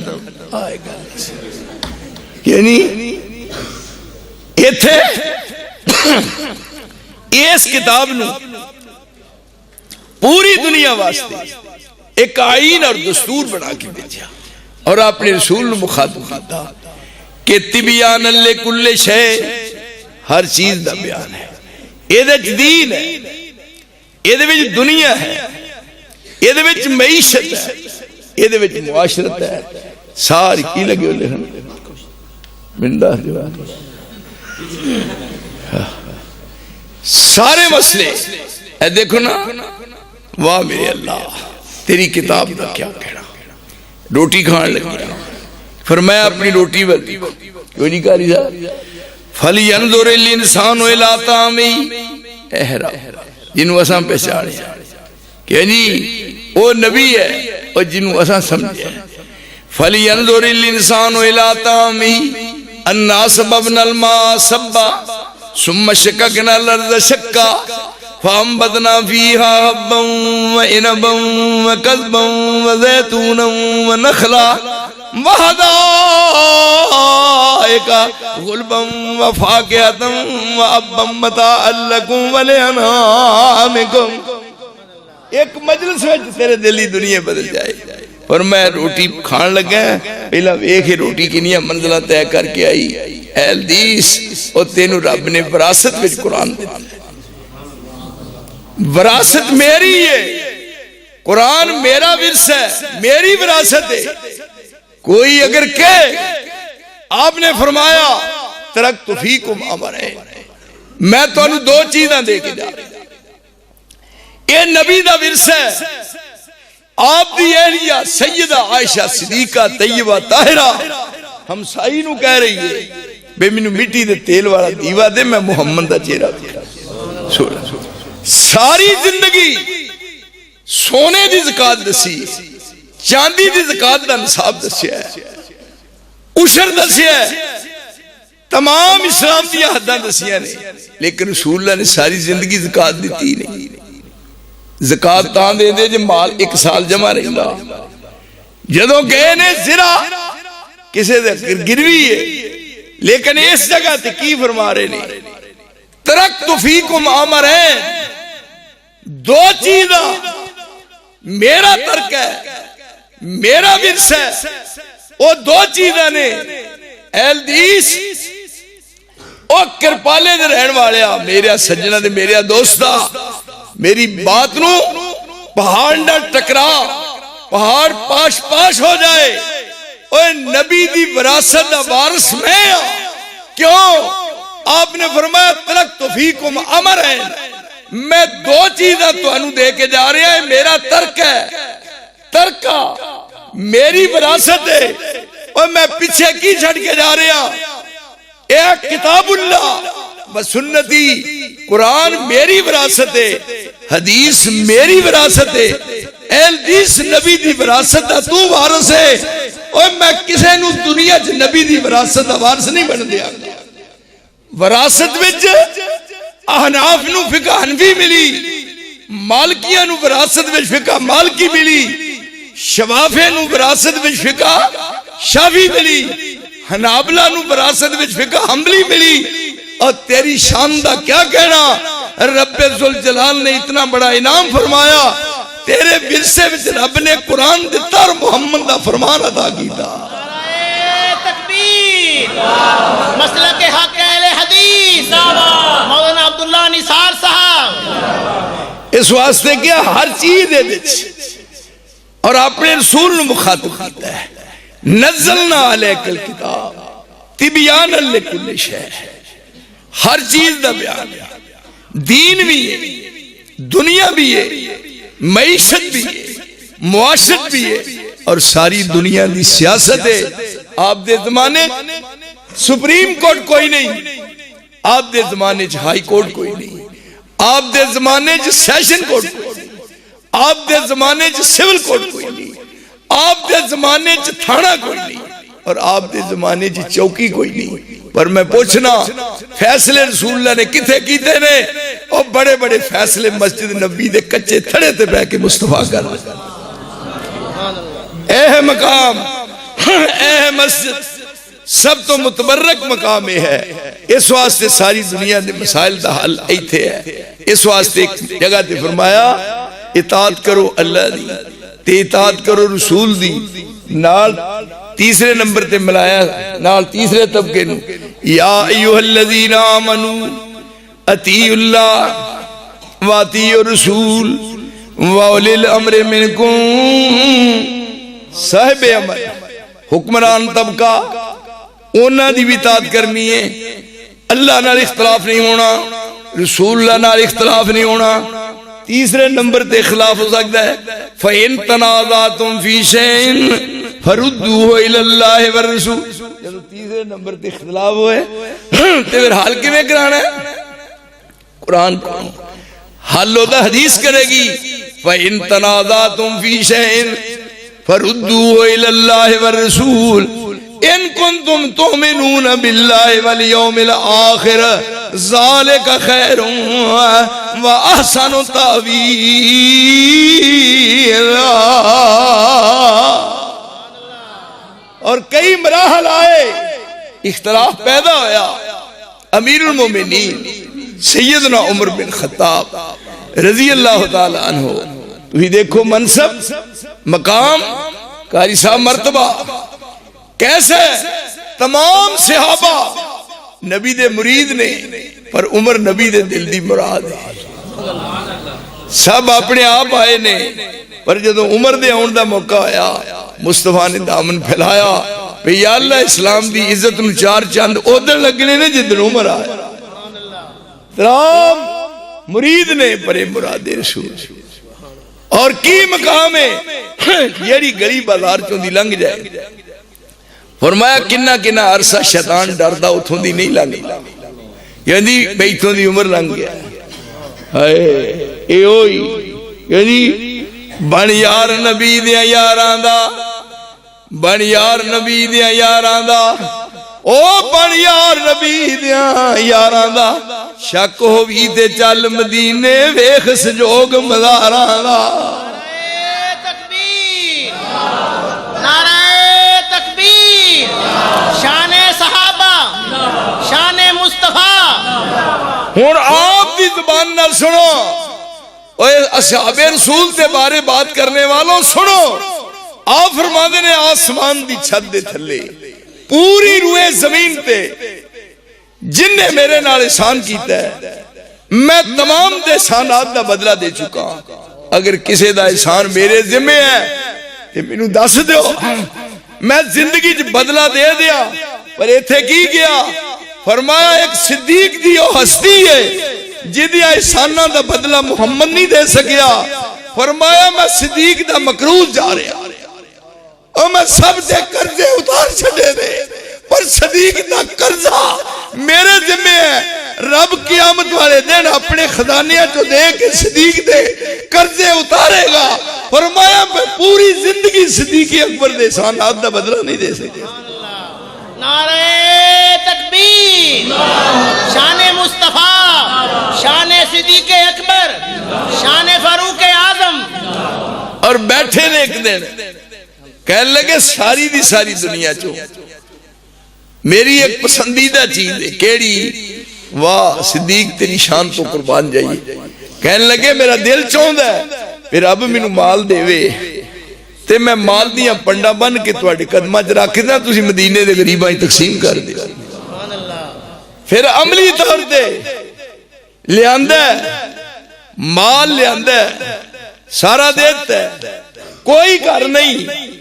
آئے گا یعنی یہ تھے اس کتاب نو پوری دنیا واسطے ایک آئین اور دستور بنا کے بھیجا اور اپنے رسول مخاطب کیتا کہ تبیان لکل شے ہر چیز دا بیان ہے یہ دین ہے یہ وچ دنیا ہے یہ وچ معیشت ہے یہ وچ معاشرت ہے ساری کی لگے ہو لکھن مندہ دیوان سارے مسئلے اے دیکھو نا واہ میرے اللہ تیری کتاب دا کیا کہنا روٹی کھان لگی فرمایا اپنی روٹی بلدی کوئی نہیں کاری تھا فَلْيَنْظُرِ الْإِنسَانُ إِلَىٰ طَعَامِهِ احرام جنہوں اساں پہچانے کہ جی وہ نبی ہے اور جنہوں اساں سمجھے فَلْيَنْظُرِ الْإِنسَانُ إِلَىٰ طَعَامِهِ أَنَّا صَبَبْنَا الْمَاءَ صَبًّا ثُمَّ شَقَقْنَا الْأَرْضَ شَقًّا فَأَنبَتْنَا فِيهَا حَبًّا وَعِنَبًا وَقَضْبًا وَزَيْتُونًا وَنَخْلًا وَحَدَائِقَ غُلْبًا وَفَاكِهَةً وَأَبًّا مَتَاعًا لَكُمْ وَلِأَنْعَامِكُمْ ایک مجلس میں تیرے دلی دنیا بدل جائے اور میں روٹی کھان لگا پہلا ایک ہی روٹی کی نیا منزلہ طے کر کے آئی اے حدیث اور تینوں رب نے وراثت وچ قرآن دیتا وراثت میری ہے قرآن میرا ورثہ ہے میری وراثت ہے کوئی اگر کہے آپ نے فرمایا ترکت فیکم امرین میں تو انہوں دو چیزاں دے کے جا رہی یہ نبی دا ورثہ ہے آپ دی اہلیہ سیدہ عائشہ صدیقہ طیبہ طاہرہ ہم سائی نو کہہ رہی ہے بے منو مٹی دے تیل والا دیوا دے میں محمد دا چہرہ دیکھا ساری زندگی سونے دی زکاة دسی چاندی دی زکاة دا نصاب دسیا ہے عشر دسیا ہے تمام اسلام دی حداں دسیا نے لیکن رسول اللہ نے ساری زندگی زکاة دیتی نہیں زکاة تاں دے دے جو مال ایک سال جمع رہندا جدوں گئے نے زرا کسے دے گروی ہے لیکن اس جگہ تے کی فرما رہے نے ترکت فیکم امرین دو چیزاں میرا ترک ہے میرا ورثہ ہے وہ دو چیزاں نے اہلدیس او کرپالے دے رہن والے میرے سجنہ دے میرے دوستا میری بات نو پہاڑ نہ ٹکرا پہاڑ پاش پاش ہو جائے اوہ نبی دی وراثت دا وارث میں کیوں آپ نے فرمایا ترکت فیکم امرین میں دو چیزیں تو انہوں دے کے جا رہے ہیں میرا ترک ہے ترکہ میری وراثت ہے اور میں پیچھے کی چھڑ کے جا رہے ہیں ایک کتاب اللہ و سنتی قرآن میری وراثت ہے حدیث میری وراثت ہے حدیث نبی دی وراثت دا تو وارث ہے اور میں کسے نو دنیا چ نبی دی وراثت دا وارث نہیں بن دیا وراثت وچ احناف نو فقہ حنفی ملی مالکیہ نو وراثت وچ فقہ مالکی ملی شوافی نو وراثت وچ فقہ شافی ملی حنابلہ نو وراثت وچ فقہ حنبلی ملی اور تیری شان دا کیا کہنا رب ذوالجلال نے اتنا بڑا انعام فرمایا تیرے ورثے وچ رب نے قرآن دیتا اور محمد دا فرمان ادا کیتا تکبیر مسلک حق اہل حدیث مولانا عبداللہ نثار صاحب اس واسطے کیا ہر چیز دے دیچ اور اپنے رسول نے مخاطب کیتا ہے نزلنا علیک الکتاب تبیانا لکل شیء، ہر چیز دا بیان ہے، دین بھی ہے، دنیا بھی ہے، معیشت بھی ہے، معاشرت بھی ہے، اور ساری دنیا دی سیاست ہے۔ آپ دے زمانے سپریم کورٹ کوئی نہیں، آپ دے زمانے ہائی کورٹ کوئی نہیں، آپ دے زمانے سیشن کورٹ کوئی نہیں، آپ دے زمانے سول کورٹ کوئی نہیں، آپ دے زمانے تھانہ کوئی نہیں، اور آپ دے زمانے چوکی کوئی نہیں۔ پر میں پوچھنا فیصلے رسول اللہ نے کتھے کیتے نے؟ اور بڑے بڑے فیصلے مسجد نبی دے کچے تھڑے تے بہ کے مصطفیٰ کر رہے۔ اے مقام، اے مسجد، سب تو متبرک مقام ہے۔ اس واسطے ساری دنیا دے مسائل دا حل ایتھے ہے۔ اس واسطے ایک جگہ تے فرمایا اطاعت کرو اللہ دی تے اطاعت کرو رسول دی، نال تیسرے نمبر تے ملایا نال تیسرے طبقے نو، یا ایھا الذین آمنوا اطیعوا اللہ واطیعوا الرسول واولی الامر منکم۔ صاحب امر حکمران طبقہ انہاں دی بھی اطاعت کرنی ہے، اللہ نال اختلاف نہیں ہونا، رسول اللہ نال اختلاف نہیں ہونا۔ تیسرے نمبر تے اختلاف ہو سکتا ہے فَإِن تَنَازَعْتُمْ فِي شَيْءٍ فَرُدُّوهُ إِلَى اللَّهِ وَالرَّسُولِ۔ جب تیسرے نمبر تے اختلاف ہوئے تے پھر حل کیویں کرانا ہے؟ قرآن کو حل ہوتا حدیث کرے گی۔ فَإِن تَنَازَعْتُمْ فِي شَيْءٍ فَرُدُّوهُ إِلَى اللَّهِ وَالرَّسُولِ ان کنتم تؤمنون باللہ والیوم الآخر ذالک خیر و احسن تأویلا۔ اور کئی مراحل آئے، اختلاف پیدا ہویا، امیر المومنین سیدنا عمر بن خطاب رضی اللہ تعالی عنہ، تو ہی دیکھو منصب، مقام، قاری صاحب مرتبہ کیسے تمام صحابہ نبی دے مرید نے، پر عمر نبی دے دل دی مراد ہے۔ سب اپنے آپ آئے نے، پر جدو عمر دے آن دا موقع آیا مصطفیٰ نے دامن پھیلایا کہ یا اللہ اسلام دی عزت نو چار چاند ادھر لگنے نے جدن عمر آیا۔ تمام مرید نے پرے مراد رسول، اور کی مقام ہے یہی گلی بازار چوں دی لنگ جائے۔ فرمایا کنہ کنہ عرصہ شیطان ڈردا اتھوں دی نہیں لنگ، یعنی بیتوں دی عمر لنگ گیا اے ہوئی، یعنی بن یار نبی دیا یاران دا، بن یار نبی دیا یاران دا، او بن یار نبی دیا یاران دا، شک ہوئی تے چل مدینے ویخ سجوگ مزاران دا۔ شان صحابہ، شان مصطفیٰ۔ ہون آپ دی زبان نہ سنو، اوہ اصحاب رسول تے بارے بات کرنے والوں سنو۔ آپ فرماتے نے آسمان دی چھت دے تھلے پوری روئے زمین تے جن نے میرے نال احسان کیتا ہے میں تمام دے احسانات دا بدلہ دے چکا ہوں۔ اگر کسی دا احسان میرے ذمہ ہے کہ مینوں دس دیو، میں زندگی چ بدلہ دے دیا۔ پر ایتھے کی گیا؟ فرمایا ایک صدیق دی او ہستی ہے جدیا احسانہ دا بدلہ محمد نہیں دے سکیا۔ فرمایا میں صدیق دا مقروض جا رہا اور میں سب دے قرضے اتار چھڑے دے، پر صدیق دا قرضہ میرے ذمہ ہے۔ رب قیامت والے دن اپنے خزانیاں جو دے کے صدیق دے قرضے اتارے گا۔ فرمایا میں پوری زندگی صدیق اکبر دے احسانات دا بدلہ نہیں دے سکتے۔ نعرہ تکبیر، شان مصطفیٰ، شان صدیق اکبر، شان فاروق اعظم۔ اور بیٹھے نے ایک دن کہنے لگے ساری دی ساری دنیا چو میری ایک پسندیدہ چیز ہے، کیڑی؟ واہ صدیق تیری شان تو قربان جائیے۔ کہنے لگے میرا دل چاہتا ہے پھر اب مینوں مال دے وے تے میں مال دیاں پنڈا بن کے تواڈے قدماں چ رکھ داں، تسی مدینے دے غریباں دی تقسیم کر دے۔ پھر عملی طور تے لیاندا ہے، مال لیاندا ہے، سارا دیتا ہے، کوئی گھر نہیں،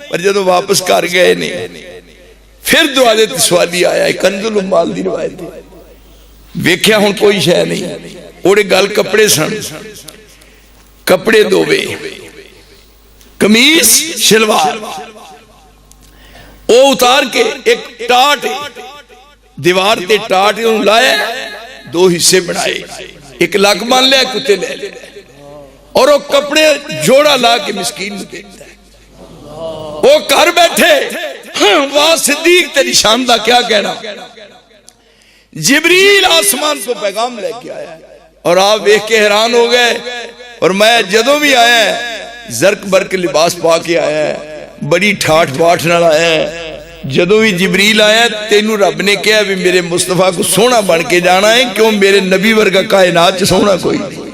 پر جدو واپس کر گئے نے پھر دروازے تے سوالی آیا، کنز الاموال دی روایت ہے، ویکھیا ہن کوئی شے نہیں، اوڑے گل کپڑے سن، کپڑے دووے، قمیص شلوار، او اتار کے ایک ٹاٹ دیوار تے ٹاٹ انہوں لایا، دو حصے بنائے، ایک لگ مان لیا، کتے لے لے، اور وہ کپڑے جوڑا لا کے مسکین دیتا ہے، وہ کر بیٹھے، وہاں صدیق تیری شاندہ کیا کہنا، جبریل آسمان کو پیغام لے کے آیا، اور آپ دیکھ کے حیران ہو گئے، اور میں جدوں بھی آیا ہے زرک برک لباس پا کے آیا ہے، بڑی ٹھاٹ باٹھ نال آیا ہے، جدوں بھی جبریل آیا تینوں رب نے کہا بھی میرے مصطفیٰ کو سونا بن کے جانا ہے، کیوں میرے نبی ورگا کائنات سونا کوئی نہیں،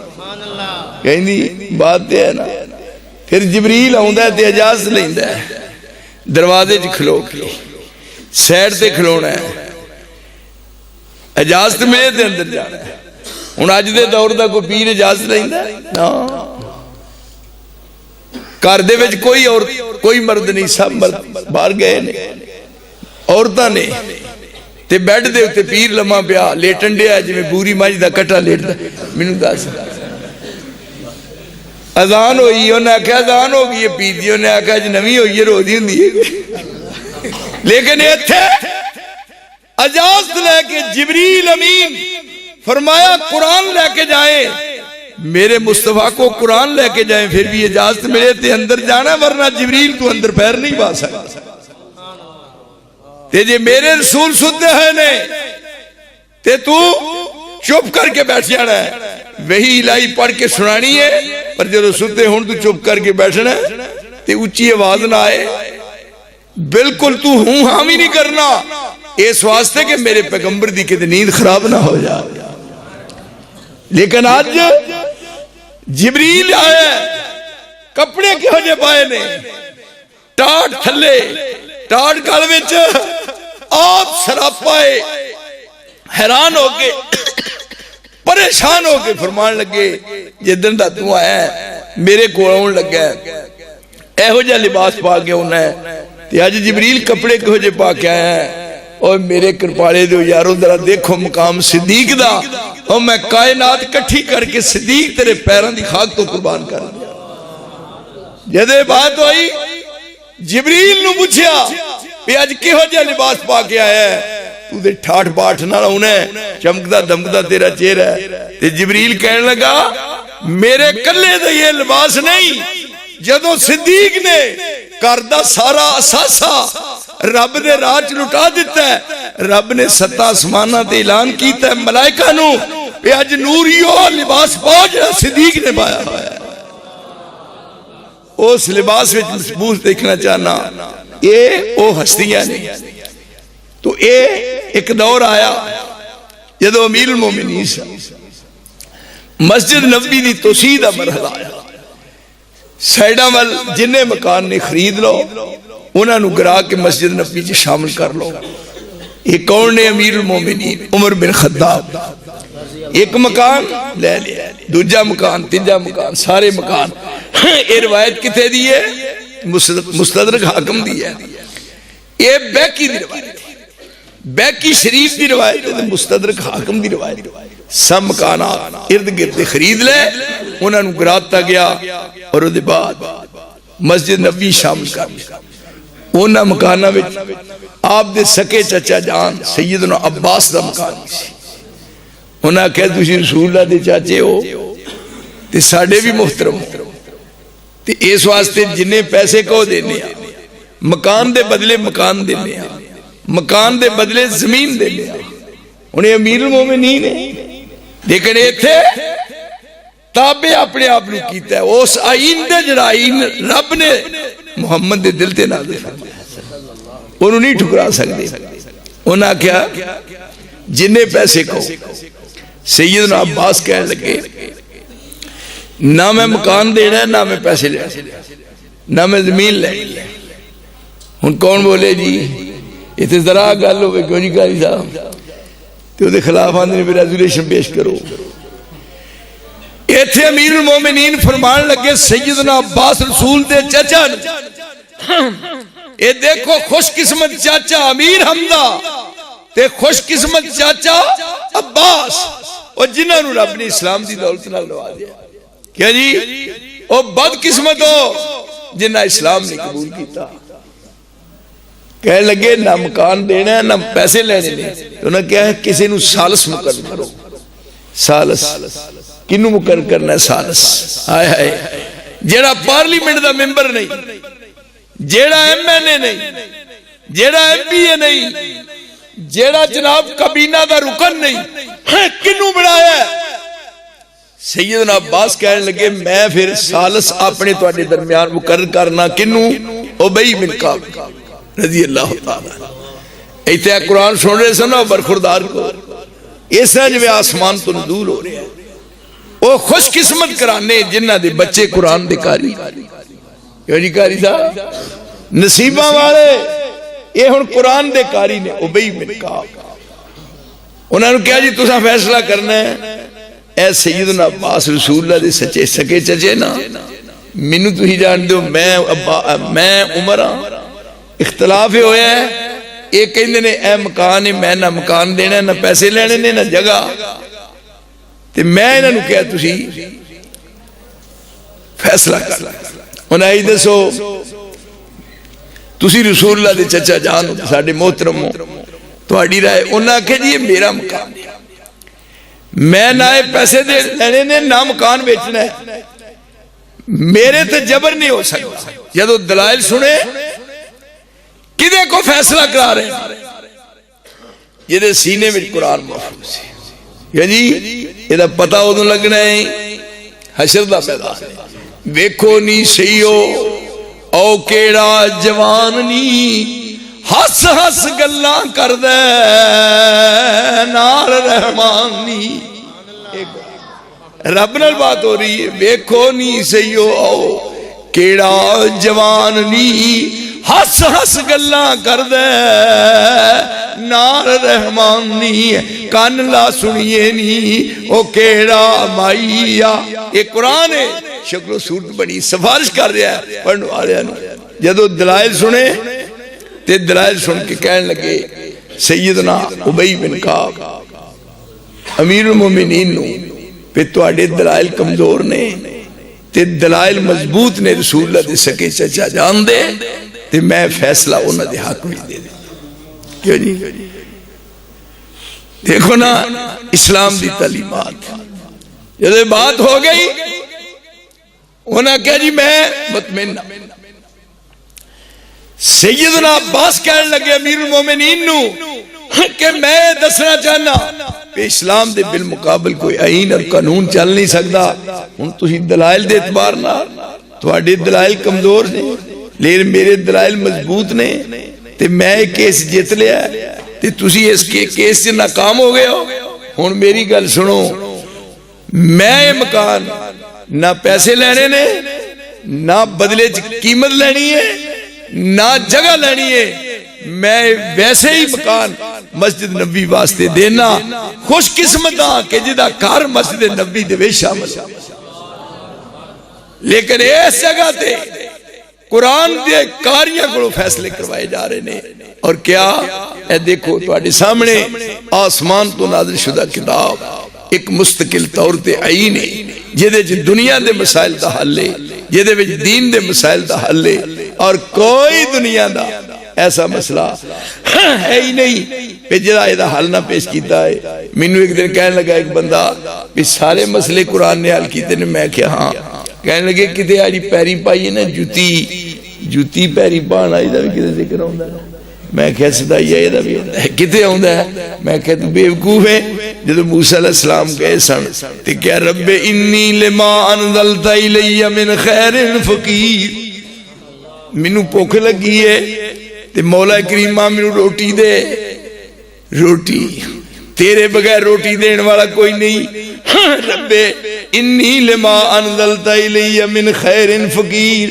کہیں دی بات ہے نا۔ پھر جبریل آؤندا ہے تے اجازت لیندا ہے، دروازے چ کھلو کے سائڈ تے کھلونا ہے، اجازت ملے تے اندر جانا ہے۔ ہن اج دے دور دا کوئی پیر اجازت لیندا ہے نا، گھر دے وچ کوئی اور کوئی مرد نہیں، سب مرد باہر گئے نے، عورتاں نے تے بیڈ دے اوتے پیر لمحہ پیا لیٹن ڈیا جویں بوری مجھ دا کٹا لیٹدا، مینوں دس اذان ہوئی، انہیں آکھا اذان ہو گئی ہے پیر دی، انہیں آکھا جی نویں ہوئی ہے رو دی ہوندی ہے، لیکن ایتھے اجازت لے کے جبریل امین فرمایا قرآن لے کے جائیں، میرے مصطفیٰ کو قرآن لے کے جائیں، پھر بھی اجازت ملے تے اندر جانا، ورنہ جبریل تو اندر پیر نہیں با سکتا، تے جے میرے رسول سنتے ہیں نے تے تو چپ کر کے بیٹھ جانا ہے، وہی الہی پڑھ کے سنانی ہے، پر جب سنتے ہوں تو چپ کر کے بیٹھنا ہے، تے اونچی آواز نہ آئے، بالکل تو ہوں ہاں بھی نہیں کرنا، اس واسطے کہ میرے پیغمبر دی کہ نیند خراب نہ ہو جائے۔ لیکن آج جبریل آئے، کپڑے کے وجہ پائے نے، ٹاٹ تھلے، ٹاٹ گل وچ آپ سراپ پائے، حیران ہو کے پریشان ہو کے فرمان لگے، جدن دا تو آیا ہے میرے کو آن لگا ہے، اے ہو جا لباس پا کے ہونا ہے، تے آج جبریل کپڑے کے ہو جے پا کے آیا ہے، اور میرے کرپالے دو یاروں ذرا دیکھو مقام صدیق دا، اور میں کائنات کٹھی کر کے صدیق تیرے پیران دی خاک تو قربان کر دیا۔ جدے بات ہوئی جبریل نو پوچھیا کہ آج کی ہو جا لباس پا کے آیا ہے، تو دے ٹھاٹ باٹھ نہ انہیں چمکدا دمکدا تیرا چہرہ ہے، تے جبریل کہنے لگا میرے کلے دے یہ لباس نہیں، جدو صدیق نے کردہ سارا اساسا رب نے راج لٹا دیتا ہے، رب نے ستا آسمانہ تے اعلان کیتا ہے ملائکہ نو کہ آج نوریو لباس پاؤ جو صدیق نے پایا ہوا ہے، اس لباس وچ مضبوط دیکھنا چاہنا، یہ او ہستیاں نہیں۔ تو اے ایک دور آیا جدو امیر المومنین مسجد نبی دی توسیع دا مرحلہ آیا، سائیڈاں وال جنہیں مکان نے خرید لو انہاں نو گرا کے مسجد نبی جی شامل کر لو۔ ایک کون نے امیر المومنین عمر بن خطاب، ایک مکان لے لیا، دوجہ مکان، تیجا مکان، سارے مکان، یہ روایت کتے دی ہے؟ مستدرک حاکم دی ہے، یہ بیکی دی روایت ہے، بیکی شریف دی روایت ہے، مستدرک حاکم دی روایت ہے، سب مکانات ارد گرد خرید لے، انہاں نو گراتا گیا، اور اس بعد مسجد نبی شامل کر لیا۔ انہاں مکانہ وچ آپ دے سکے چچا جان سیدنا عباس دا مکان سی، انہاں کہا تسی رسول اللہ دے چاچے ہو تے ساڑے بھی محترم ہو، تے اس واسطے جنہیں پیسے کو دینے آ، مکان دے بدلے مکان دینے آ، مکان دے بدلے زمین دینے آ، انہیں امیر المومنین ہے، لیکن یہ تھے تابع اپنے آپ نے کیتا ہے، اس آئین دے جڑا آئین رب نے محمد دے دل تے نازل فرمایا، انہوں نہیں ٹھکرا سکتے، انہاں کیا جنہیں پیسے کو، سیدنا عباس کہنے لگے نہ میں مکان دینا ہے نہ میں پیسے لے نہ میں زمین لے، ان کون بولے جی یہ تو ذرا گل ہوئے کیوں نہیں کاری صاحب، تو دے خلاف آنے میں ریزولیشن پیش کرو، ایتھے امیر المومنین فرمان لگے سیدنا عباس رسول دے چچا اے دیکھو خوش قسمت چاچا امیر حمزہ تے خوش قسمت چاچا عباس اور جنہاں نو رب نے اسلام دی دولت نال لوا دیا کیا جی او بد قسمت ہو جنہاں اسلام نے قبول کیتا کہہ لگے نہ مکان دینا ہے نہ پیسے لینے نے تو انہوں نے کہا ہے کسی نو سالس مقرر کرو سالس کنو مقرر کرنا ہے سالس آئے آئے جیڑا پارلیمنٹ دا ممبر نہیں جیڑا ایم این اے نہیں جیڑا ایم پی اے نہیں جیڑا جناب کابینہ دا رکن نہیں کنو بڑھایا ہے سیدنا عباس کہنے لگے میں پھر سالس اپنے تواڈے درمیان مقرر کرنا کنو ابی بن کعب رضی اللہ تعالیٰ ایتھے قرآن سن رہے سنا برخوردار کو اس طرح جو آسمان تو نزول ہو رہے ہیں وہ خوش قسمت کرانے جنہ دے بچے قرآن دے کاری کیوں جی کاری صاحب نصیبہ والے یہ ہن قرآن دے کاری نے ابی بن کعب انہوں نے کہا جی تساں فیصلہ کرنا ہے اے سیدنا عباس رسول اللہ دے سچے سکے چچے نا مینوں تسی جان دیو میں عمر ہاں اختلاف ہویا ہے ایک کہندے نے اے مکان ہے میں نہ مکان دینا نہ پیسے لینے نے نہ جگہ تے میں انہاں نوں کہا تسی فیصلہ کر انہاں ہی دسو تسی رسول اللہ دے چچا جان ہو ساڈے محترم ہو تہاڈی رائے انہاں کہ جی میرا مکان ہے میں نہ پیسے دے لینے نے نہ مکان بیچنا ہے میرے تے جبر نہیں ہو سکتا جدو دلائل سنے کدے کو فیصلہ کرا رہے ہیں یہ سینے میں قرآن محفوظ ہے یا جی یہ پتہ ادھوں لگنا ہے حشر دا میدان ویکھو نی سیو او کیڑا جوان نی ہس ہس گلاں کر دے نال رحمان نی رب نال بات ہو رہی ہے ویکھو نی سیو او کیڑا جوان نی ہس ہس گلاں کر دے نال رحمان نی کان لا سنیے نی او کیڑا مائیا یہ قرآن ہے شکل و صورت بڑی سفارش کر رہا ہے پڑھنے والے جدو دلائل سنے تے دلائل سن کے کہنے لگے سیدنا ابی بن کعب امیر المومنین نو پہ تواڈے دلائل کمزور نے تے دلائل مضبوط نے رسول اللہ دے سکے چچا جان دے تے میں فیصلہ انہاں دے حق میں دے دے کیوں جی دیکھو نا اسلام دی تعلیمات جب بات ہو گئی انہاں کہا جی میں مطمئن سیدنا عباس کہنے لگے امیر المومنین نو کہ میں دسنا چاہنا کہ اسلام دے بالمقابل کوئی آئین اور قانون چل نہیں سکتا ان تسی دلائل دے اعتبار نہ تواڈے دلائل کمزور نے لیکن میرے دلائل مضبوط نے تے میں ایک کیس جیت لیا تے تسی اس کے کیس سے ناکام ہو گئے ہو ہن میری گل سنو میں مکان نہ پیسے لینے نے نہ بدلے قیمت لینی ہے نہ جگہ لینی ہے میں ویسے ہی مکان مسجد نبی واسطے دینا خوش قسمت ہاں کہ جدا کار مسجد نبی دے شامل لیکن اس جگہ تے قرآن دے کاریاں کو فیصلے کروائے جا رہے نے اور کیا اے دیکھو تواڈے سامنے آسمان تو نازل شدہ کتاب ایک مستقل طور تے آئین ہے جدے دنیا دے مسائل دا حل ہے جدے دین دے مسائل دا حل ہے اور کوئی دنیا دا ایسا مسئلہ ہے ہی نہیں پہ جدا یہ حل نہ پیش کیتا ہے مینو ایک دن کہنے لگا ایک بندہ بھی سارے مسئلے قرآن نے حل کیتے نے میں کیا ہاں کہنے لگے کتے آجی پیری پائی ہے نا جوتی پیری پانا یہ بھی کتے ذکر ہوندہ ہے میں کہہ صدائی ہے یہ بھی کتے ہوندہ ہے میں کہہ تو بیوقوف ہے جب موسیٰ علیہ السلام کہے سن تو کیا رب انی لما انزلت الی من خیر فقیر منو پوکھ لگی ہے تے مولا کریمہ منو روٹی دے روٹی تیرے بغیر روٹی دین والا کوئی نہیں رب انی لما انزلت الی من خیر فقیر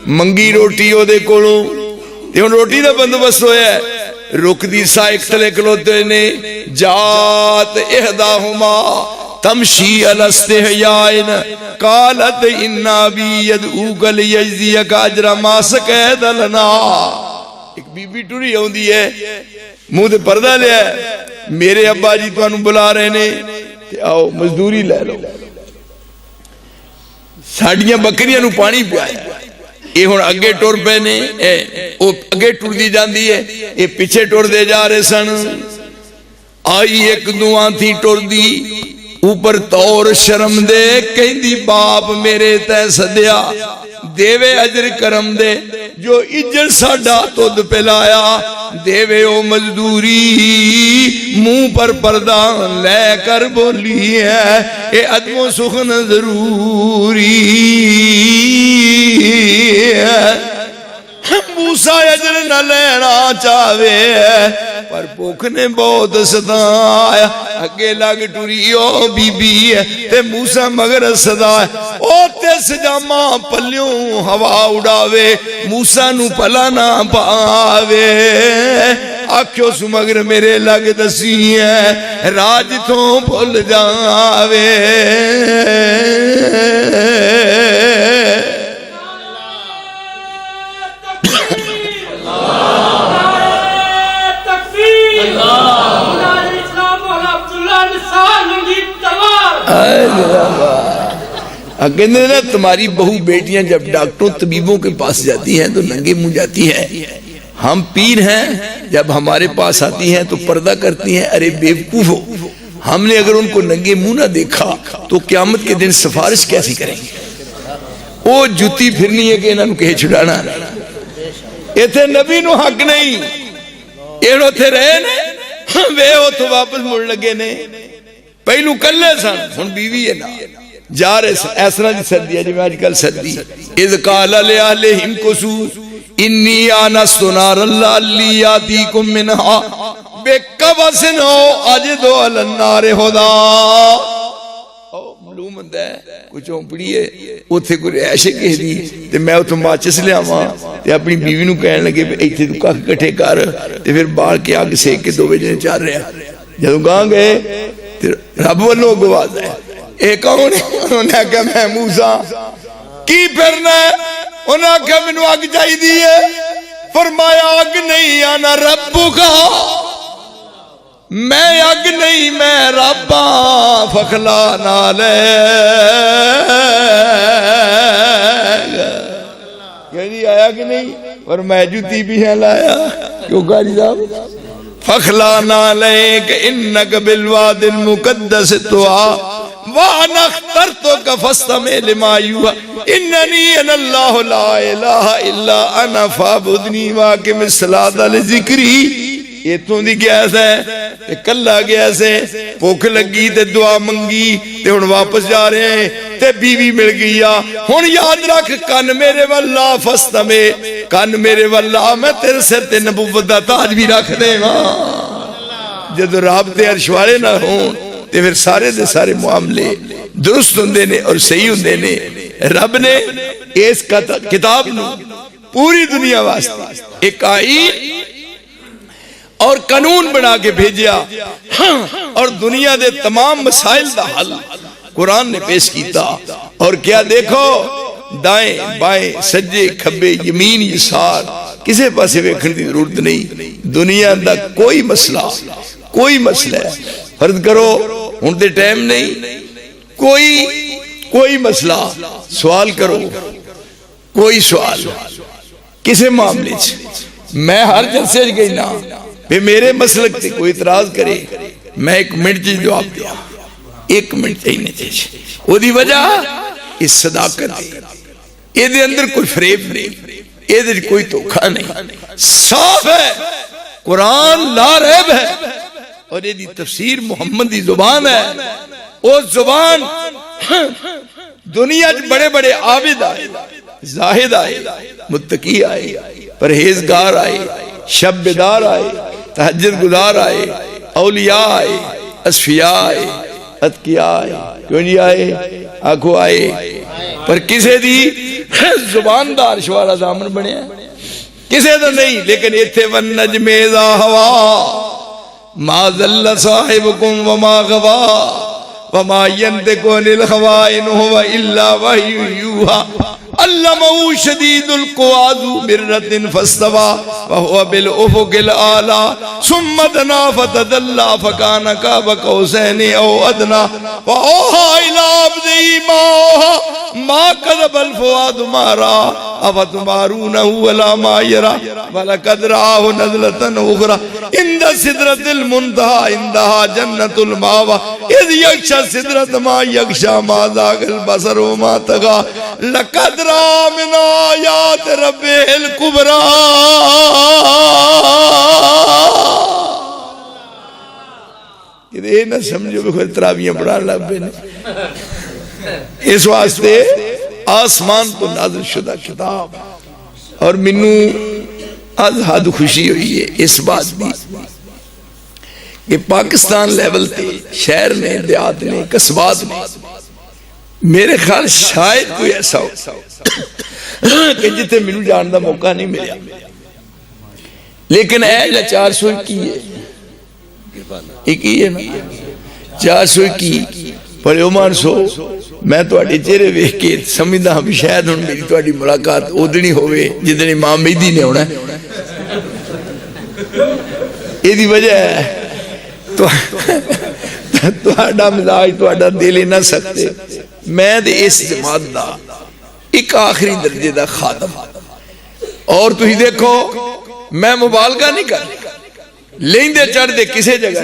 منگی روٹی ہو دے کولوں تے ان روٹی دا بندوبست ہویا ہے رک دی سائق تلے کلوتے نے جات احداہما تمشی علی استحیاء قالت ان ابی یدعوک لیجزیک اجر ما سقیت لنا. ایک بی بی ٹری ہوندی ہے منہ تے پردہ لیا ہے, میرے ابا جی تانوں بلا رہے نے تے آؤ مزدوری لے لو, ساڈیاں بکریاں نو پانی پیا. یہ ہن اگے ٹر پے نے, او اگے ٹردی جاندی ہے, یہ پیچھے ٹر دے جا رہے سن. آئی ایک دعا تھی ٹردی اوپر طور شرم دے, کہندی باپ میرے تے سدیا دیوے اجر کرم دے, جو اجر ساڈا تود پلایا دیوے او مزدوری. منہ پر پردہ لے کر بولی ہے اے ادب و سخن ضروری ہے. موسیٰ اجر نہ لینا چاہوے پر بھوک نے بہت ستایا. اگے لگ ٹری او بی بی ہے تے موسیٰ مگر صدایا. او تے سجامہ پلیوں ہوا اڑاوے, موسیٰ نو پلا نہ پاوے. آکھیو سو مگر میرے لگ دسی ہے راج تو بھول جاوے. کہنے نا تمہاری بہو بیٹیاں جب ڈاکٹروں طبیبوں کے پاس جاتی ہیں تو ننگے منہ جاتی ہیں. ہم پیر ہیں جب ہمارے پاس آتی ہیں تو پردہ کرتی ہیں. ارے بیوقوف ہو, ہم نے اگر ان کو ننگے منہ نہ دیکھا تو قیامت کے دن سفارش کیسی کریں گے؟ وہ جوتی پھرنی ہے کہ انہوں کہے چھڑانا. ایتھے نبی نو حق نہیں, ایڑو تھے رہے نے وے ہو تو واپس مڑ لگے نے. پہلو کلے سن ہن بیوی ہے نا جا رہے سن. اس طرح دی سردی ہے جی میں آج کل سردی. اذ قال لأهلهم كثوا انی آنست نارا لعلی آتیکم منہا بقبس اجد علی النار ہدا. معلوم ہوندا ہے کچھ اوپڑی ہے اوتھے کوئی ایشے کہہ دی تے میں اوتھوں ماچس لے آواں تے اپنی بیوی نو کہن لگے ایتھے تو کھ کٹھے کر تے پھر بال کے اگ سیک کے دو وجے چار رہا. جدوں گاں گئے تے رب والوں گواز ہے اے کون ہے؟ انہوں نے کہا میں موسیٰ. کی پھرنا ہے؟ انہوں نے کہا منو اگ چاہی دیئے. فرمایا اگ نہیں آنا ربو کا, میں اگ نہیں میں ربا فخلا نالے. کہنی آیا کہ نہیں اور میں جوتی بھی ہیں لایا کیوں قاری صاحب فخلا نالیک انک بالواد المقدس توا وَأَنَا اخْتَرْتُكَ فَاسْتَمِعْ لِمَا يُوحَىٰ إِنَّنِي أَنَا اللَّهُ لَا إِلَٰهَ إِلَّا أَنَا فَاعْبُدْنِي وَأَقِمِ الصَّلَاةَ لِذِكْرِي. یہ تو دی گیا سے کلا گیا سے بھوک لگی تے دعا منگی تے ہن واپس جا رہے ہیں تے بیوی مل گیا. ہن یاد رکھ کن میرے واللہ فاستمع, کن میرے واللہ میں تیرے سر تے نبوت دا تاج بھی رکھ دے گا. جدو رابطے عرش والے نہ ہوں تے پھر سارے دے سارے معاملے درست ہوندے نے اور صحیح ہوندے نے. رب نے اس کتاب نو پوری دنیا واسطے ایک آئین اور قانون بنا کے بھیجیا اور دنیا دے تمام مسائل دا حل قرآن نے پیش کیتا. اور کیا دیکھو دائیں بائیں سجے کھبے یمین یسار کسے پاسے ویکھن دی ضرورت نہیں. دنیا دا کوئی مسئلہ ہے فرض کرو ہن تے ٹائم نہیں, کوئی مسئلہ سوال کرو, کوئی سوال کسے معاملے میں ہر جلسے گئی نا پھر میرے مسلک تے کوئی اعتراض کرے میں ایک منٹ جواب دیا, ایک منٹ چاہیے چاہیے. وہ دی وجہ اس صداقت ہے, یہ دے اندر کوئی فریب نہیں, یہ دے کوئی دھوکہ نہیں, صاف ہے قرآن لا ریب ہے. اور یہ دی تفسیر محمد دی زبان ہے. وہ زبان دنیا بڑے بڑے عابد آئے, زاہد آئے, متقی آئے, پرہیزگار آئے, شب بیدار آئے, تہجد گزار آئے, اولیاء آئے, اصفیاء آئے, اتقیاء آئے. کیوں نہیں آئے؟ آنکھوں آئے. پر کسے دی زبان دار شوارہ دامن بنے ہیں, کسے دا نہیں. لیکن ایتھے والنجم اذا ہوا ما ذل صاحبکم وما غوا وما ينطق عن الهوى إن هو إلا وحي يوحى علمه شديد القوى ذو مرة فاستوى وهو بالأفق الأعلى ثم دنا فتدلى فكان قاب قوسين أو أدنى وأوحى إلى عبده ما أوحى ما كذب الفؤاد ما رأى أفتمارونه على ما يرى ولقد رآه نزلة أخرى عند سدرة المنتهى عندها جنة المأوى إذ يغشى سدرة ما يغشى ما ذاق البصر وما طغى لقد رأى من آيات ربه الكبرى. یہ نہ سمجھو کہ کوئی تراویاں پڑھا لگ پہ نہیں. اس واسطے آسمان تو نازل شدہ کتاب. اور منو آج حد خوشی ہوئی ہے اس بات بھی کہ پاکستان لیول تے شہر میں دیہات میں قصبات میں میرے خیال شاید کوئی ایسا ہو کہ جتے منو جان دا موقع نہیں ملیا. لیکن اے جا 421 ایک ہی ہے نا 421 پڑھے عمان سو میں تو اٹھے چہرے ویکھ کے سمجھدا ہوں شاید ہن میری تہاڈی ملاقات اودنی ہوئے جدن امام مہدی نے ہونا ہے. ایدی وجہ ہے تہاڈا مزاج تہاڈا دل نہ سکتے. میں دے اس جماعت دا ایک آخری درجے دا خادم اور تھی دیکھو میں مبالغہ نہیں کر لیندے چڑھ دے کسے جگہ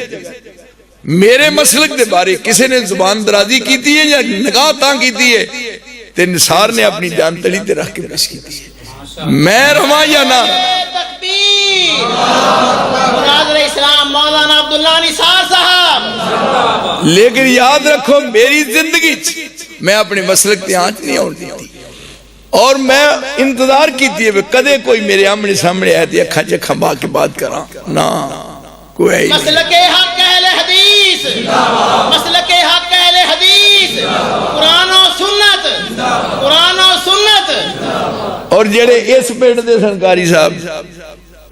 میرے مسلک دے بارے کسے نے زبان درازی کی تھی ہے یا نگاہ تاں کی تھی ہے تے نثار نے اپنی جان تلی تے رکھ کے پیش کی تھی ہے. میں رواں یا نہ تکبیر مناظر اسلام مولانا عبداللہ نثار صاحب. لیکن یاد رکھو میری زندگی میں اپنے مسلک تے آنچ نہیں ہوتی تھی اور میں انتظار کی تھی کدے کوئی میرے آمنے سامنے آئے تھے اکھا چکھا با کے بات کراں نا کوئی آئی مسلک حق اہل حدیث مسلک حق اہل حدیث قرآن و سنت قرآن و سنت. اور جڑے اس پیٹ دے سنکاری صاحب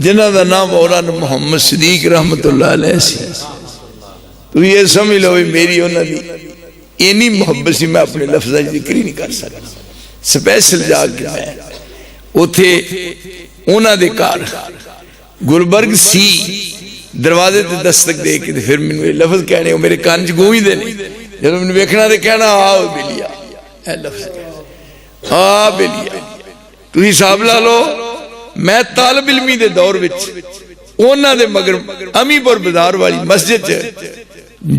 جنہ دا نام مولانا محمد صدیق رحمت اللہ علیہ سی تو یہ سمجھ لو میری انہوں نے اینی محبت سی میں اپنے لفظہ ذکر ہی نہیں کر سکتا. سپیشل جا کے میں اتھے اونا دے کار گلبرگ سی دروازے تے دستک دے کے پھر میں لفظ کہنے ہو میرے کانچ گوئی دے نہیں جب میں ویکھنا دے کہنا آؤ بلیا اے لفظ آ بلیا تو حساب لالو میں طالب علمی دے دور وچ اونا دے مگر امی پر بازار والی مسجد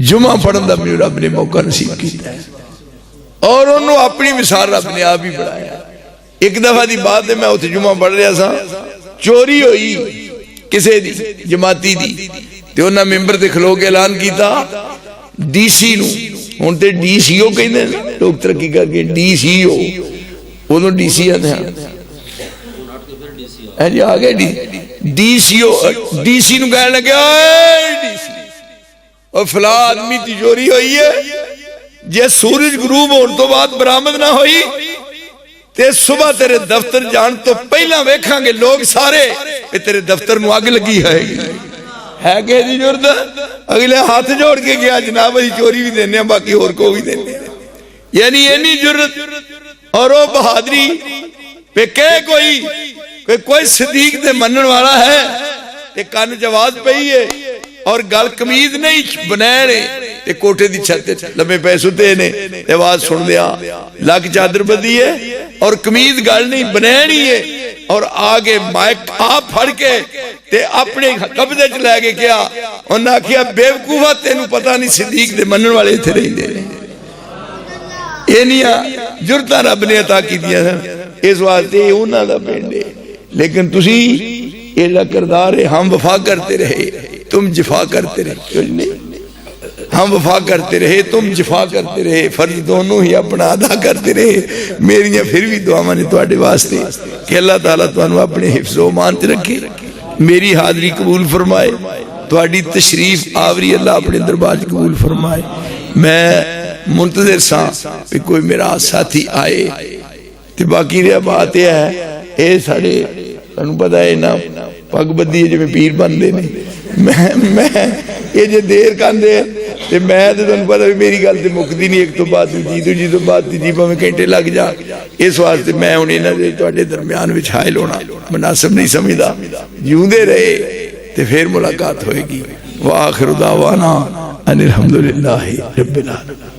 جمعہ پڑھن دا میرے رب نے موقع نصیب کیتا ہے اور انہوں اپنی مثال رب نے آپ ہی بڑھایا. ایک دفعہ دی بات ہے میں اتھے جمعہ پڑھ رہا سا چوری ہوئی کسے دی جماعتی دی تے انہاں ممبر تے کھلو کے اعلان کیتا ڈی سی نو ہن تے ڈی سی او کہندے لوگ ترقی کر کے ڈی سی او انہوں ڈی سی آتے ہیں جی آگے D C O D C نو کہنے لگے اے ڈی سی اور فلاں آدمی تی چوری ہوئی ہے جے سورج غروب ہونے تو بعد برآمد نہ ہوئی تے صبح تیرے دفتر جان تو پہلا ویکھاں گے لوگ سارے تیرے دفتر نو آگ لگی ہے کہ دی جرد اگلے ہاتھ جوڑ کے گیا جناب جی چوری بھی دینے ہیں باقی اور کو بھی دینے ہیں. یعنی اینی جرد اور وہ بہادری پہ کہے کوئی صدیق دے منن والا ہے تے کان جواز پہی ہے اور گل کمیز نہیں بنائے رہے تے کوٹے دی چھتے لمبے پیسوں تے نے آواز سن دیا لگ چادر بدی ہے اور کمیز گل نہیں بنانی ہے اور آگے مائک آپ پھڑ کے تے اپنے قبضے چ لے کے کیا انہاں کیا بے وقوفا تینوں پتہ نہیں صدیق دے منن والے تھے رہی دے یہ نہیں جرتاں رب نے عطا کی دیا اس واسطے انہاں دا پنڈ ہے. لیکن تسی یہ کردار ہے ہم وفا کرتے رہے تم جفا کرتے رہے ہم وفا کرتے رہے تم جفا کرتے رہے فرض دونوں ہی اپنا ادا کرتے رہے. میریاں پھر بھی دعاواں نے تواڈے واسطے کہ اللہ تعالیٰ تانوں اپنے حفظ و امان تے رکھے میری حاضری قبول فرمائے تواڈی تشریف آوری اللہ اپنے دربار قبول فرمائے. میں منتظر سا کہ کوئی میرا ساتھی آئے تے باقی رہا بات یہ ہے اے ساڑے تانوں پتہ ہے نا پگ بدی ہے جو میں پیر بندے نے میں یہ جے دیر کاندے تے میں تے تانوں پتہ بھی میری گل تے مکدی نہیں، ایک تو بعد دوجی تو بعد تیجی پاویں گھنٹے لگ جان، اس واسطے میں ہن انہاں دے تواڈے درمیان وچ حائل ہونا مناسب نہیں سمجھدا، جیوندے رہے تے پھر ملاقات ہوئے گی۔ وآخر دعوانا ان الحمدللہ رب العالمین۔